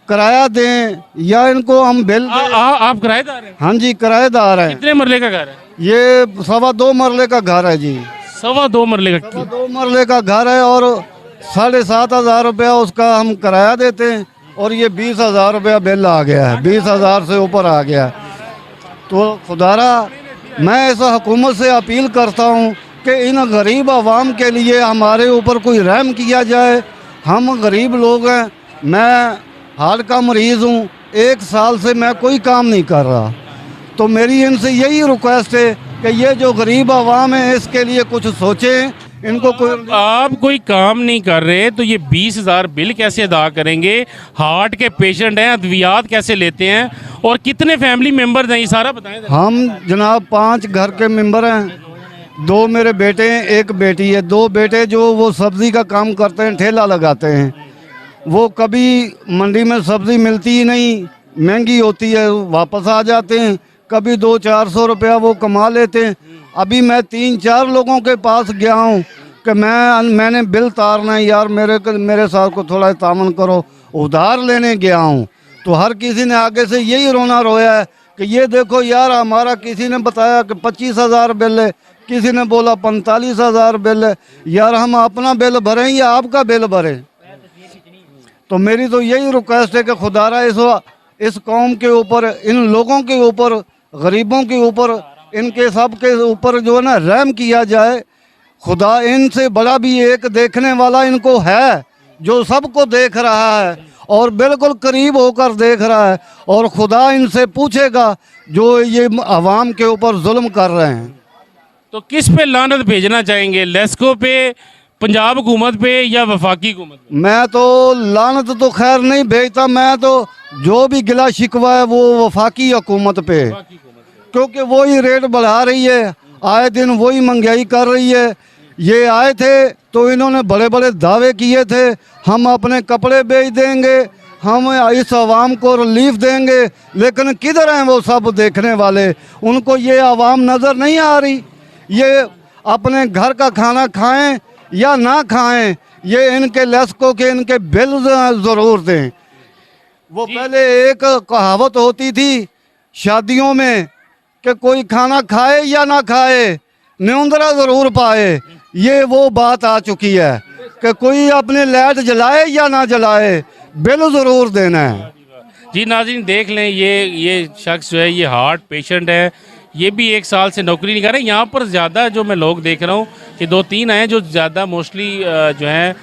किराया दें या इनको हम बिल आप किराएदार हैं? हाँ जी, किराएदार हैं। कितने मरले का घर है? ये 2.25 मरले का घर है जी। 2.25 मरले का? 2 मरले का घर है और 7,500 रुपया उसका हम किराया देते हैं, और ये 20,000 रुपया बिल आ गया है, 20,000 से ऊपर आ गया है। तो खुदारा मैं इस हुकूमत से अपील करता हूँ कि इन गरीब आवाम के लिए हमारे ऊपर कोई रहम किया जाए। हम गरीब लोग हैं, मैं हाल का मरीज़ हूँ, 1 साल से मैं कोई काम नहीं कर रहा। तो मेरी इनसे यही रिक्वेस्ट है कि ये जो गरीब आवाम है इसके लिए कुछ सोचें, इनको कोई। आप कोई काम नहीं कर रहे तो ये 20,000 बिल कैसे अदा करेंगे? हार्ट के पेशेंट हैं, अद्वियात कैसे लेते हैं, और कितने फैमिली मेंबर हैं, ये सारा बताएं। हम जनाब 5 घर के मेंबर हैं, 2 मेरे बेटे हैं, 1 बेटी है। 2 बेटे जो वो सब्ज़ी का काम करते हैं, ठेला लगाते हैं। वो कभी मंडी में सब्ज़ी मिलती ही नहीं, महंगी होती है, वापस आ जाते हैं। कभी 200-400 रुपया वो कमा लेते हैं। अभी मैं 3-4 लोगों के पास गया हूँ कि मैंने बिल तारना है यार, मेरे साथ को थोड़ा तामन करो, उधार लेने गया हूँ। तो हर किसी ने आगे से यही रोना रोया है कि ये देखो यार, हमारा किसी ने बताया कि 25,000 बिल है, किसी ने बोला 45,000 बिल है। यार हम अपना बिल भरें या आपका बिल भरें? तो मेरी तो यही रिक्वेस्ट है कि खुदारा इस कौम के ऊपर, इन लोगों के ऊपर, गरीबों के ऊपर, इनके सब के ऊपर जो है ना रहम किया जाए। खुदा इनसे बड़ा भी एक देखने वाला इनको है जो सबको देख रहा है और बिल्कुल करीब होकर देख रहा है, और खुदा इनसे पूछेगा जो ये अवाम के ऊपर जुल्म कर रहे हैं। तो किस पे लानत भेजना चाहेंगे, लेस्को पे, पंजाब हुकूमत पे या वफाकी हुकूमत पे? मैं तो लानत तो खैर नहीं भेजता, मैं तो जो भी गिला शिकवा है वो वफाकी हुकूमत पे, क्योंकि वही रेट बढ़ा रही है, आए दिन वही महंगाई कर रही है। ये आए थे तो इन्होंने बड़े बड़े दावे किए थे, हम अपने कपड़े बेच देंगे, हम इस आवाम को रिलीफ देंगे, लेकिन किधर हैं वो सब देखने वाले? उनको ये आवाम नज़र नहीं आ रही। ये अपने घर का खाना खाएं या ना खाएं, ये इनके लेस्को के इनके बिल ज़रूर दें। वो पहले एक कहावत होती थी शादियों में कि कोई खाना खाए या ना खाए, न्योंदरा ज़रूर पाए। ये वो बात आ चुकी है कि कोई अपने लाइट जलाए या ना जलाए, बिल ज़रूर देना है। जी नाज़रीन देख लें, ये शख्स जो है ये हार्ट पेशेंट है, ये भी 1 साल से नौकरी नहीं कर रहे। यहाँ पर ज़्यादा जो मैं लोग देख रहा हूँ कि 2-3 हैं जो ज़्यादा मोस्टली जो हैं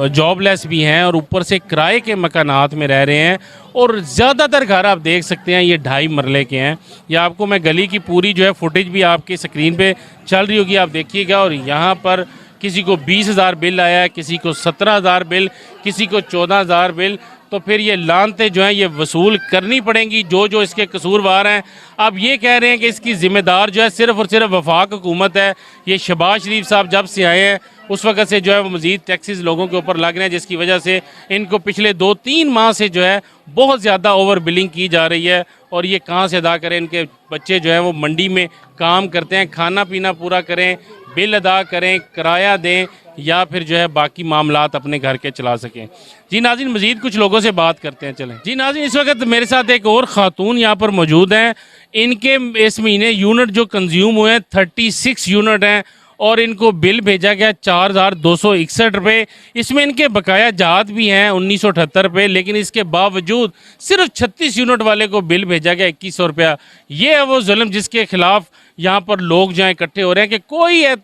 जॉबलेस भी हैं और ऊपर से किराए के मकानात में रह रहे हैं, और ज़्यादातर घर आप देख सकते हैं ये 2.5 मरले के हैं। या आपको मैं गली की पूरी जो है फुटेज भी आपकी स्क्रीन पे चल रही होगी, आप देखिएगा। और यहाँ पर किसी को 20,000 बिल आया है, किसी को 17,000 बिल, किसी को 14,000 बिल। तो फिर ये लानतें जो हैं ये वसूल करनी पड़ेंगी जो इसके कसूरवार हैं। अब ये कह रहे हैं कि इसकी ज़िम्मेदार जो है सिर्फ़ और सिर्फ वफाक हुकूमत है। ये शहबाज शरीफ साहब जब से आए हैं उस वक़्त से जो है वो मज़ीद टैक्सेस लोगों के ऊपर लग रहे हैं, जिसकी वजह से इनको पिछले 2-3 माह से जो है बहुत ज़्यादा ओवर बिलिंग की जा रही है। और ये कहाँ से अदा करें? इनके बच्चे जो हैं वो मंडी में काम करते हैं, खाना पीना पूरा करें, बिल अदा करें, किराया दें, या फिर जो है बाकी मामलात अपने घर के चला सकें। जी नाज़रीन मज़ीद कुछ लोगों से बात करते हैं, चलें। जी नाज़रीन इस वक्त मेरे साथ एक और ख़ातून यहाँ पर मौजूद हैं। इनके इस महीने यूनिट जो कंज्यूम हुए हैं 36 यूनिट हैं, और इनको बिल भेजा गया 4,261 रुपये। इसमें इनके बकाया जात भी हैं 1,978 रुपये, लेकिन इसके बावजूद सिर्फ 36 यूनिट वाले को बिल भेजा गया 2,100 रुपया। ये है वो जुल्म जिसके खिलाफ यहाँ पर लोग जो हैं इकट्ठे हो रहे हैं कि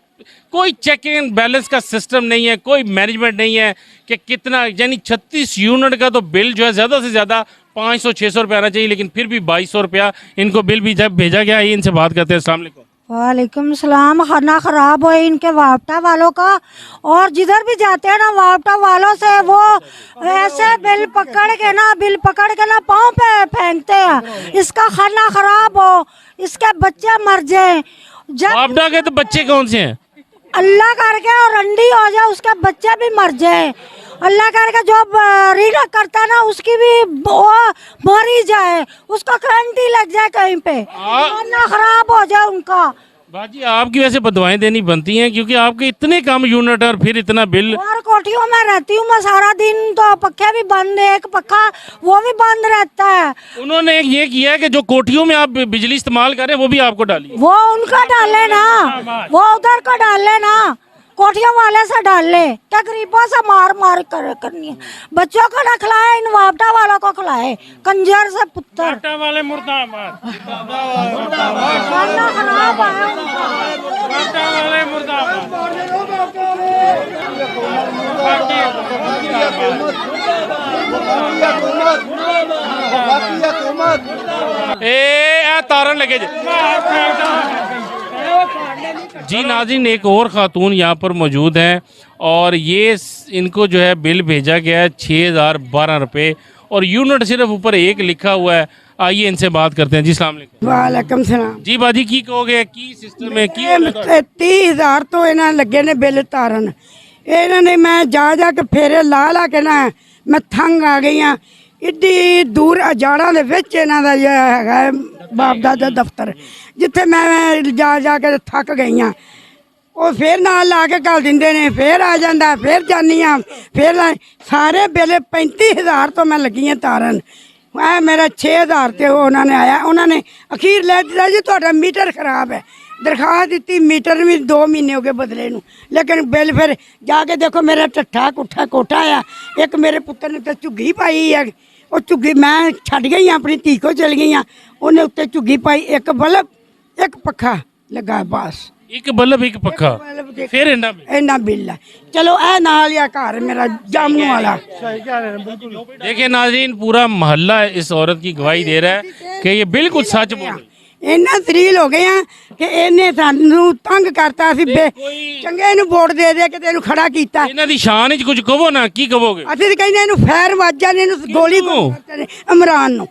कोई चेक एंड बैलेंस का सिस्टम नहीं है, कोई मैनेजमेंट नहीं है कि कितना, यानी 36 यूनिट का तो बिल जो है ज़्यादा से ज़्यादा 500-600 रुपये आना चाहिए, लेकिन फिर भी 2,200 रुपया इनको बिल भी जब भेजा गया। ये इनसे बात करते हैं। अस्सलाम वालेकुम। वालेकुम सलाम। खाना खराब हो इनके वापटा वालों का, और जिधर भी जाते हैं ना वापटा वालों से वो ऐसे बिल पकड़ के ना पाँव पे फेंकते हैं। इसका खाना खराब हो, इसके बच्चे मर जाए। वापटा के तो बच्चे कौन से हैं? अल्लाह करके और रंडी हो जाए, उसके बच्चे भी मर जाए। अल्लाह करके जो रीना करता है ना उसकी भी वो मर ही जाए, उसको करंट ही लग जाए कहीं पे, खाना खराब हो जाए उनका। बाजी आपकी वैसे बदवाएं देनी बनती हैं, क्योंकि आपके इतने कम यूनिट और फिर इतना बिल। और कोठियों में रहती हूँ मैं सारा दिन, तो पक्के भी बंद है, एक पक्का वो भी बंद रहता है। उन्होंने ये किया है कि जो कोठियों में आप बिजली इस्तेमाल करें वो भी आपको डालिए। वो उनका डाले ना, वो उधर को डाले ना, कोठियों वाले से डाल ले, क्या गरीबों से मार करनी है। बच्चों को ना खिलाए, इन वापटा वालों को खिलाए, कंजर से पुत्र वाले मुर्दाबाद, खाना खराब है उनका। वाले मुर्दाबाद। तारन लगे जी नाज़रीन, एक और ख़ातून यहाँ पर मौजूद हैं, और ये इनको जो है बिल भेजा गया है 6,012 रुपये, और यूनिट सिर्फ ऊपर एक लिखा हुआ है। आइए इनसे बात करते हैं। जी अस्सलाम वालेकुम। वालेकुम सलाम। जी बाजी की कहोगे, की सिस्टम है की? 30,000 तो इन्हें लगे ने बिल तारन। इन्होंने मैं जा के फेरे ला के ना मैं थंग आ गई हाँ। इड्डी दूर अजाड़ा दे विच इन्हां दा है बाप दादा दफ्तर, जिथे मैं जा के थक गई हाँ। वो फिर नाल ला के घल दिंदे ने, फिर आ जाता, फिर जानी हाँ, फिर सारे बिल 35,000 तो मैं लगी हाँ तारन। मेरा 6,000 ते उन्होंने आया, उन्होंने अखीर ले दिता जी तुहाडा मीटर खराब है। दरखास्त दी मीटर भी 2 महीने हो गए बदले नूं, लेकिन बिल फिर जाके देखो मेरा टट्ठा कुट्ठा कोठा आ। एक मेरे पुत्तर ने तो झुग्गी पाई है, वो झुग्गी मैं छड़ गई अपनी धी को चल गई, उन्हें उत्ते झुग्गी पाई, एक बल्ब एक पखा लगा बस। एक बल्ब एक पक्का, फिर इन्ना बिल है। चलो ए नाल या घर मेरा जामनू वाला। देखिए नाज़रीन, पूरा मोहल्ला इस औरत की गवाही दे रहा है कि ये बिल्कुल सच बोल रही। इन्ना तरील हो गए हैं कि इन्हें सानू तंग करता, ਅਸੀਂ ਚੰਗੇ ਨੂੰ ਵੋਟ ਦੇ ਦੇ ਕੇ ਤੈਨੂੰ ਖੜਾ ਕੀਤਾ। ਇਹਨਾਂ ਦੀ ਸ਼ਾਨ ਵਿੱਚ ਕੁਝ ਕਹੋ ਨਾ, ਕੀ ਕਹੋਗੇ? ਅਸੀਂ ਤਾਂ ਕਹਿੰਦੇ ਇਹਨੂੰ ਫੈਰ ਵੱਜ ਜਾਣੇ, ਇਹਨੂੰ ਗੋਲੀ ਇਮਰਾਨ ਨੂੰ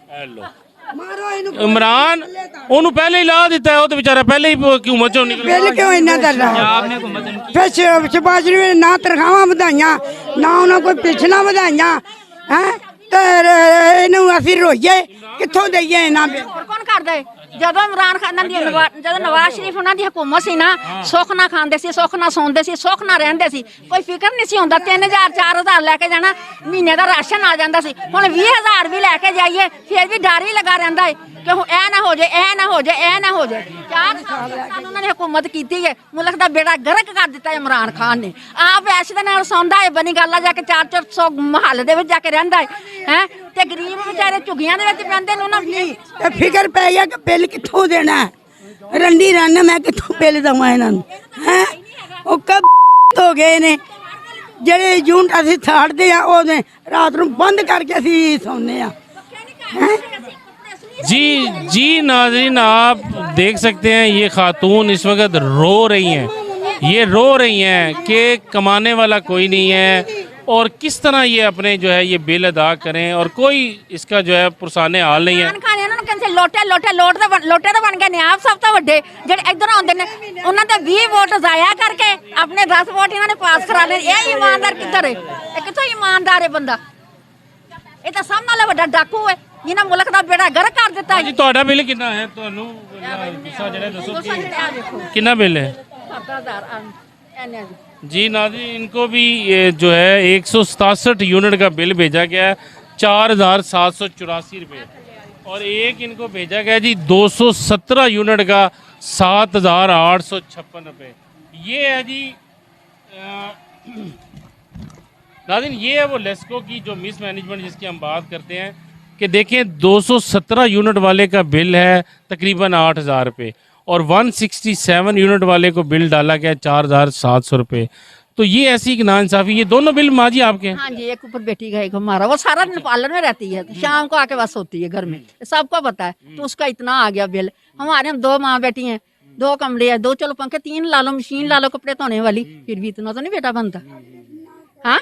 ਮਾਰੋ, ਇਹਨੂੰ ਇਮਰਾਨ ਉਹਨੂੰ ਪਹਿਲੇ ਹੀ ਲਾ ਦਿੱਤਾ, ਉਹ ਤਾਂ ਵਿਚਾਰਾ ਪਹਿਲੇ ਹੀ ਹਕੂਮਤ ਚੋਂ ਨਿਕਲ ਬਿੱਲ ਕਿਉਂ ਇੰਨਾ ਦਾ ਫਿਰ ਸ਼ਬਾਜ ਨੇ ਨਾ ਤਨਖਾਹਾਂ ਵਧਾਈਆਂ ਨਾ ਉਹਨਾਂ ਕੋਈ ਪਿਛਲਾ ਵਧਾਈਆਂ ਹੈ, ਤੇ ਇਹਨੂੰ ਅਸੀਂ ਰੋਈਏ ਕਿੱਥੋਂ ਦਈਏ ਇਹਨਾਂ ਬਿੱਲ। ਕੌਣ ਕਰਦਾ ਹੈ? ਜਦੋਂ ਇਮਰਾਨ ਖਾਨ ਦੀ ਜਦੋਂ ਨਵਾਜ਼ ਸ਼ਰੀਫ ਉਹਨਾਂ ਦੀ ਹਕੂਮਤ ਸੀ ਨਾ, ਸੁੱਖ ਨਾ ਖਾਂਦੇ ਸੀ, ਸੁੱਖ ਨਾ ਸੌਂਦੇ ਸੀ, ਸੁੱਖ ਨਾ ਰਹਿੰਦੇ ਸੀ, ਕੋਈ ਫਿਕਰ ਨਹੀਂ ਸੀ ਹੁੰਦਾ। 3000 4000 ਲੈ ਕੇ ਜਾਣਾ, ਮਹੀਨੇ ਦਾ ਰਾਸ਼ਨ ਆ ਜਾਂਦਾ ਸੀ। ਹੁਣ 20000 ਵੀ ਲੈ ਕੇ ਜਾਈਏ ਫਿਰ ਵੀ ਡਰ ਹੀ ਲੱਗਾ ਰਹਿੰਦਾ ਹੈ ਕਿ ਇਹ ਨਾ ਹੋ ਜਾਏ, ਇਹ ਨਾ ਹੋ ਜਾਏ, ਇਹ ਨਾ ਹੋ ਜਾਏ। 4 ਸਾਲ ਉਹਨਾਂ ਨੇ ਹਕੂਮਤ ਕੀਤੀ ਹੈ, ਮੁਲਕ ਦਾ ਬੇੜਾ ਗਰਕ ਕਰ ਦਿੱਤਾ ਇਮਰਾਨ ਖਾਨ ਨੇ। ਆਪ ਐਸ਼ ਦੇ ਨਾਲ ਸੌਂਦਾ ਹੈ, ਬਣੀ ਗੱਲ ਆ ਜਾ ਕੇ 400 ਮਹੱਲੇ ਦੇ ਵਿੱਚ ਜਾ ਕੇ ਰਹਿੰਦਾ ਹੈ ਤੇ ਗਰੀਬ ਵਿਚਾਰੇ ਝੁੱਗੀਆਂ ਦੇ ਵਿੱਚ ਪੈਂਦੇ ਨੇ। ਉਹਨਾਂ ਤੇ ਫਿਕਰ ਪੈ ਗਿਆ ਕਿ ਬਿੱਲ ਕਿੱਥੋਂ ਦੇਣਾ, ਰੰਡੀ ਰੰਨ ਮੈਂ ਕਿੱਥੋਂ ਬਿੱਲ ਦਵਾਂ ਇਹਨਾਂ ਨੂੰ ਹੈ। ਉਹ ਕਬ ਹੋ ਗਏ ਨੇ ਜਿਹੜੇ ਯੂਨਿਟ ਅਸੀਂ ਛਾੜਦੇ ਆ, ਉਹਨੇ ਰਾਤ ਨੂੰ ਬੰਦ ਕਰਕੇ ਅਸੀਂ ਸੌਂਦੇ ਆ। जी नाज़रीन, आप देख सकते हैं ये खातून इस वक्त रो रही हैं, ये रो रही हैं कि कमाने वाला कोई नहीं है और किस तरह ये अपने जो है ये बिल अदा करें और कोई इसका जो है पुरसाने हाल नहीं है। ਲੋਟੇ ਤਾਂ ਬਣ ਗਏ ਨੇ ਆਪ ਸਭ ਤੋਂ ਵੱਡੇ, ਜਿਹੜੇ ਇੱਧਰ ਆਉਂਦੇ ਨੇ ਉਹਨਾਂ ਦੇ 20 ਵੋਟ ਜ਼ਾਇਆ ਕਰਕੇ ਆਪਣੇ 10 ਵੋਟ ਇਹਨਾਂ ਨੇ ਪਾਸ ਕਰਾ ਲਏ। ਇਹ ਇਮਾਨਦਾਰ ਕਿੱਧਰ ਹੈ? ਇਹ ਕਿੱਥੋਂ ਇਮਾਨਦਾਰ ਹੈ ਬੰਦਾ? ਇਹ ਤਾਂ ਸਭ ਨਾਲੋਂ ਵੱਡਾ ਡਾਕੂ ਹੈ ਜਿਹਨਾਂ ਮੁਲਕ ਦਾ ਬੇੜਾ ਗਰਕ ਕਰ ਦਿੱਤਾ ਹੈ। ਜੀ ਤੁਹਾਡਾ ਬਿੱਲ ਕਿੰਨਾ ਹੈ? ਤੁਹਾਨੂੰ ਗੁੱਸਾ ਜਿਹੜਾ ਦੱਸੋ कितना बिल है? 7000 जी नाज़रीन, इनको भी ये जो है 167 यूनिट का बिल भेजा गया है, 4784 रुपये, और एक इनको भेजा गया जी 217 यूनिट का 7856 रुपये। ये है जी नाज़रीन, ये है वो लेस्को की जो मिस मैनेजमेंट जिसकी हम बात करते हैं कि देखें 217 यूनिट वाले का बिल है तकरीबन 8000 रुपये और 167 यूनिट वाले को बिल डाला गया 4700 रुपये। तो ये ऐसी कि नाइंसाफ़ी। ये दोनों बिल माँ जी आपके हैं? हाँ जी, एक ऊपर बेटी का एक हमारा, वो सारा दिन पार्लर में रहती है, शाम को आके बस होती है घर में, सबको पता है। तो उसका इतना आ गया बिल। हमारे हम 2 माँ बेटी हैं, 2 कमरे हैं, 2 चलो पंखे, 3 ला लो, मशीन ला लो कपड़े धोने वाली, फिर भी इतना तो नहीं बेटा बनता। हाँ,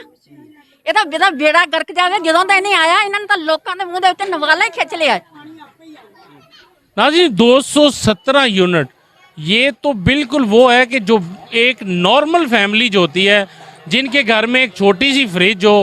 ਇਹ ਤਾਂ ਬੇੜਾ ਗਰਕ ਜਾਵੇ। ਜਦੋਂ ਦਾ ਇਹਨੇ ਆਇਆ ਇਹਨਾਂ ਨੇ ਤਾਂ ਲੋਕਾਂ ਦੇ ਮੂੰਹ ਦੇ ਉੱਤੇ ਨਵਾਲਾ ਹੀ ਖਿੱਚ ਲਿਆ। नाज़रीन 217 यूनिट, ये तो बिल्कुल वो है कि जो एक नॉर्मल फैमिली जो होती है जिनके घर में एक छोटी सी फ्रिज हो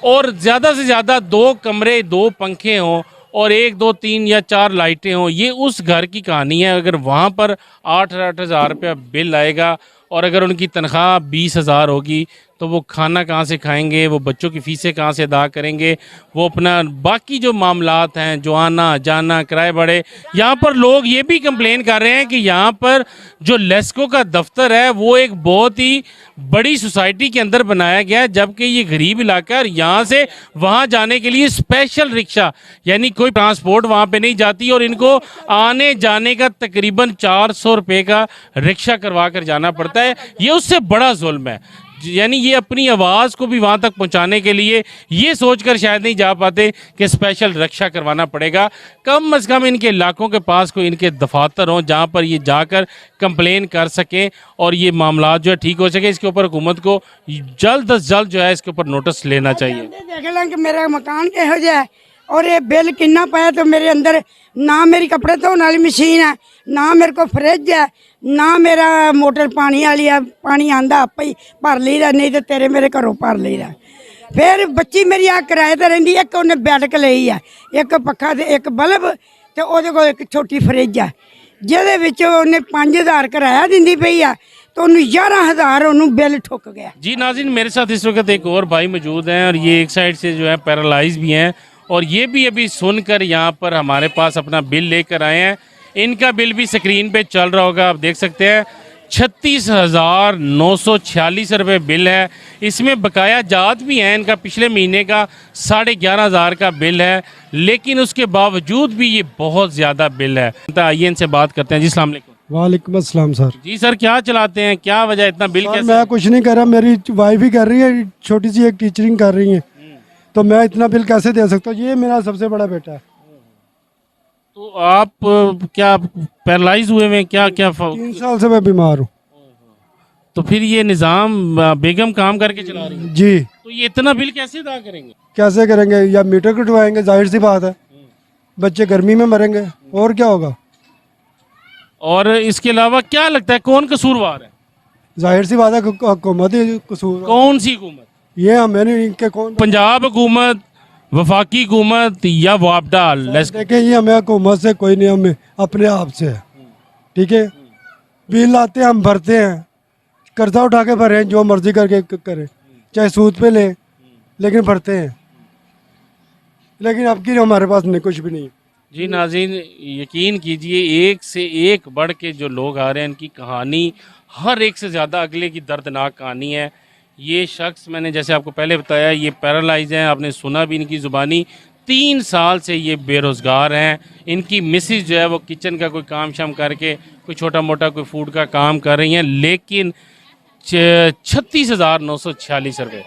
और ज़्यादा से ज़्यादा 2 कमरे, 2 पंखे हों और 1, 2, 3 या 4 लाइटें हों, ये उस घर की कहानी है। अगर वहाँ पर 8-8 हज़ार रुपया बिल आएगा और अगर उनकी तनख्वाह 20,000 होगी तो वो खाना कहाँ से खाएंगे, वो बच्चों की फ़ीसें कहाँ से अदा करेंगे, वो अपना बाकी जो मामलात हैं, जो आना जाना किराए बढ़े। यहाँ पर लोग ये भी कंप्लेन कर रहे हैं कि यहाँ पर जो लेस्को का दफ्तर है वो एक बहुत ही बड़ी सोसाइटी के अंदर बनाया गया है, जबकि ये गरीब इलाका है और यहाँ से वहाँ जाने के लिए स्पेशल रिक्शा यानी कोई ट्रांसपोर्ट वहाँ पे नहीं जाती और इनको आने जाने का तकरीबन 400 रुपये का रिक्शा करवा कर जाना पड़ता है। ये उससे बड़ा जुल्म है। यानी ये अपनी आवाज़ को भी वहाँ तक पहुँचाने के लिए ये सोचकर शायद नहीं जा पाते कि स्पेशल रक्षा करवाना पड़ेगा। कम अज़ कम इनके इलाकों के पास कोई इनके दफातर हों जहाँ पर ये जाकर कंप्लेन कर सकें और ये मामला जो है ठीक हो सके। इसके ऊपर हुकूमत को जल्द अज जल्द जो है इसके ऊपर नोटिस लेना चाहिए। देख लें कि मेरा मकान किहो जिहा है और ये बिल कितना पाया, तो मेरे अंदर ना मेरी कपड़े धोने वाली मशीन है, ना मेरे को फ्रिज है, ना मेरा मोटर पानी वाली है, पानी आंदा आप ही भर लीदा, नहीं तो तेरे मेरे घरों भर लीदा। फिर बच्ची मेरी आ किराए ते रहिंदी, एक उन्हें बैठक लई है, एक पक्खा ते एक बल्ब ते ओहदे कोल एक छोटी फ्रिज है ਜਿਹਦੇ ਵਿੱਚ ਉਹਨੇ 5000 किराया दिंदी पई है तो उन्हें 11000 उन्हें बिल ठुक गया। जी नाज़रीन, मेरे साथ इस वक्त एक और भाई मौजूद हैं और ये एक साइड से जो है पैरालाइज भी हैं और ये भी अभी सुनकर यहाँ पर हमारे पास अपना बिल लेकर आए हैं। इनका बिल भी स्क्रीन पे चल रहा होगा, आप देख सकते हैं 36,946 रुपये बिल है। इसमें बकाया जात भी हैं, इनका पिछले महीने का 11,500 का बिल है, लेकिन उसके बावजूद भी ये बहुत ज़्यादा बिल है। तो आइए इनसे बात करते हैं। जी अस्सलाम वालेकुम। वालेकुम अस्सलाम सर। जी सर, क्या चलाते हैं, क्या वजह इतना बिल सर कैसे? मैं कुछ नहीं कर रहा, मेरी वाइफ ही कर रही है, छोटी सी एक टीचरिंग कर रही है, तो मैं इतना बिल कैसे दे सकता हूँ? ये मेरा सबसे बड़ा बेटा है। तो आप क्या पैरालाइज हुए हैं, क्या क्या 3 साल से मैं बीमार हूँ। तो फिर ये निज़ाम बेगम काम करके चला रही है, जी। तो ये इतना बिल कैसे अदा करेंगे? कैसे करेंगे? या मीटर कटवाएंगे, जाहिर सी बात है, बच्चे गर्मी में मरेंगे, और क्या होगा? और इसके अलावा क्या लगता है कौन कसूरवार है? जाहिर सी बात है हुकूमत ही कसूर। कौन सी हुकूमत? ये हमें नहीं, इनके कौन? पंजाब हुकूमत, वफाकी हुकूमत या वापडा? देखें, ये हमें हुकूमत से कोई नहीं, हमें अपने आप से है। ठीक है, बिल आते हैं, हम भरते हैं, कर्जा उठा के भरें, जो मर्जी करके करें, चाहे सूद पे लें, लेकिन भरते हैं। लेकिन अब की हमारे पास नहीं, कुछ भी नहीं। जी नाज़रीन, यकीन कीजिए एक से एक बढ़ के जो लोग आ रहे हैं, इनकी कहानी हर एक से ज़्यादा अगले की दर्दनाक कहानी है। ये शख्स, मैंने जैसे आपको पहले बताया, ये पैरालाइज हैं, आपने सुना भी इनकी ज़ुबानी। 3 साल से ये बेरोज़गार हैं। इनकी मिसेज जो है वो किचन का कोई काम शाम करके कोई छोटा मोटा कोई फूड का काम कर रही हैं, लेकिन 36,946 रुपये,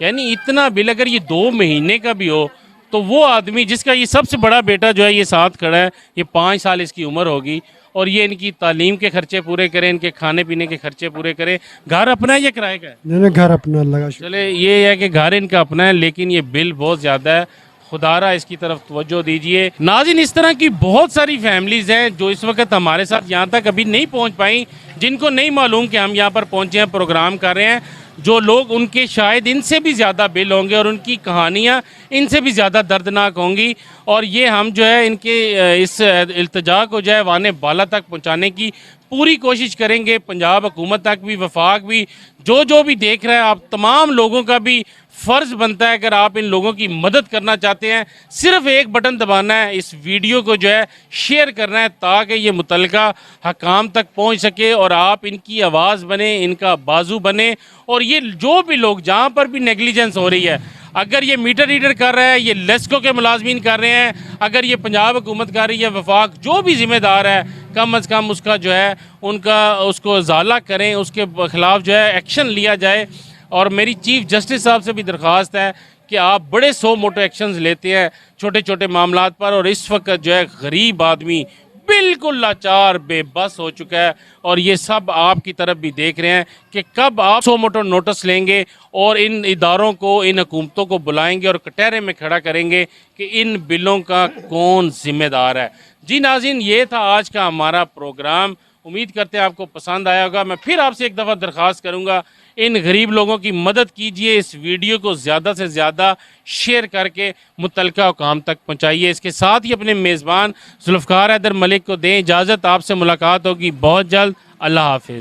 यानी इतना बिल अगर ये 2 महीने का भी हो तो वो आदमी जिसका ये सबसे बड़ा बेटा जो है ये साथ खड़ा है, ये 5 साल इसकी उम्र होगी, और ये इनकी तालीम के खर्चे पूरे करें, इनके खाने पीने के खर्चे पूरे करें। घर अपना है या किराए का है? मैंने घर अपना लगा। चले, ये है कि घर इनका अपना है, लेकिन ये बिल बहुत ज़्यादा है। खुदारा इसकी तरफ तवज्जो दीजिए। नाज़रीन, इस तरह की बहुत सारी फैमिलीज़ हैं जो इस वक्त हमारे साथ यहाँ तक अभी नहीं पहुँच पाई, जिनको नहीं मालूम कि हम यहाँ पर पहुँचे हैं, प्रोग्राम कर रहे हैं। जो लोग उनके शायद इनसे भी ज़्यादा बिल होंगे और उनकी कहानियाँ इनसे भी ज़्यादा दर्दनाक होंगी, और ये हम जो है इनके इस इल्तिजा को जो है वाने बाला तक पहुँचाने की पूरी कोशिश करेंगे। पंजाब हुकूमत तक भी, वफाक भी, जो भी देख रहा है, आप तमाम लोगों का भी फ़र्ज़ बनता है, अगर आप इन लोगों की मदद करना चाहते हैं, सिर्फ एक बटन दबाना है, इस वीडियो को जो है शेयर करना है, ताकि ये मुतल्लिका हकाम तक पहुंच सके और आप इनकी आवाज़ बने, इनका बाजू बने। और ये जो भी लोग, जहां पर भी नेगलिजेंस हो रही है, अगर ये मीटर रीडर कर रहा है, ये लेस्को के मुलाजमीन कर रहे हैं, अगर ये पंजाब हुकूमत कर रही है, वफाक जो भी ज़िम्मेदार है, कम अज़ कम उसका जो है उसको ज़ाला करें, उसके ख़िलाफ़ जो है एक्शन लिया जाए। और मेरी चीफ जस्टिस साहब से भी दरख्वास्त है कि आप बड़े सो मोटो एक्शंस लेते हैं छोटे छोटे मामलात पर, और इस वक्त जो है गरीब आदमी बिल्कुल लाचार बेबस हो चुका है, और ये सब आपकी तरफ भी देख रहे हैं कि कब आप सो मोटो नोटिस लेंगे और इन इदारों को, इन हुकूमतों को बुलाएंगे और कटहरे में खड़ा करेंगे कि इन बिलों का कौन जिम्मेदार है। जी नाज़रीन, ये था आज का हमारा प्रोग्राम। उम्मीद करते हैं आपको पसंद आया होगा। मैं फिर आपसे एक दफ़ा दरख्वास्त करूँगा, इन गरीब लोगों की मदद कीजिए, इस वीडियो को ज़्यादा से ज़्यादा शेयर करके मुतल्लिका हुकाम तक पहुँचाइए। इसके साथ ही अपने मेज़बान जुल्फ़कार हैदर मलिक को दें इजाज़त। आपसे मुलाकात होगी बहुत जल्द। अल्लाह हाफिज़।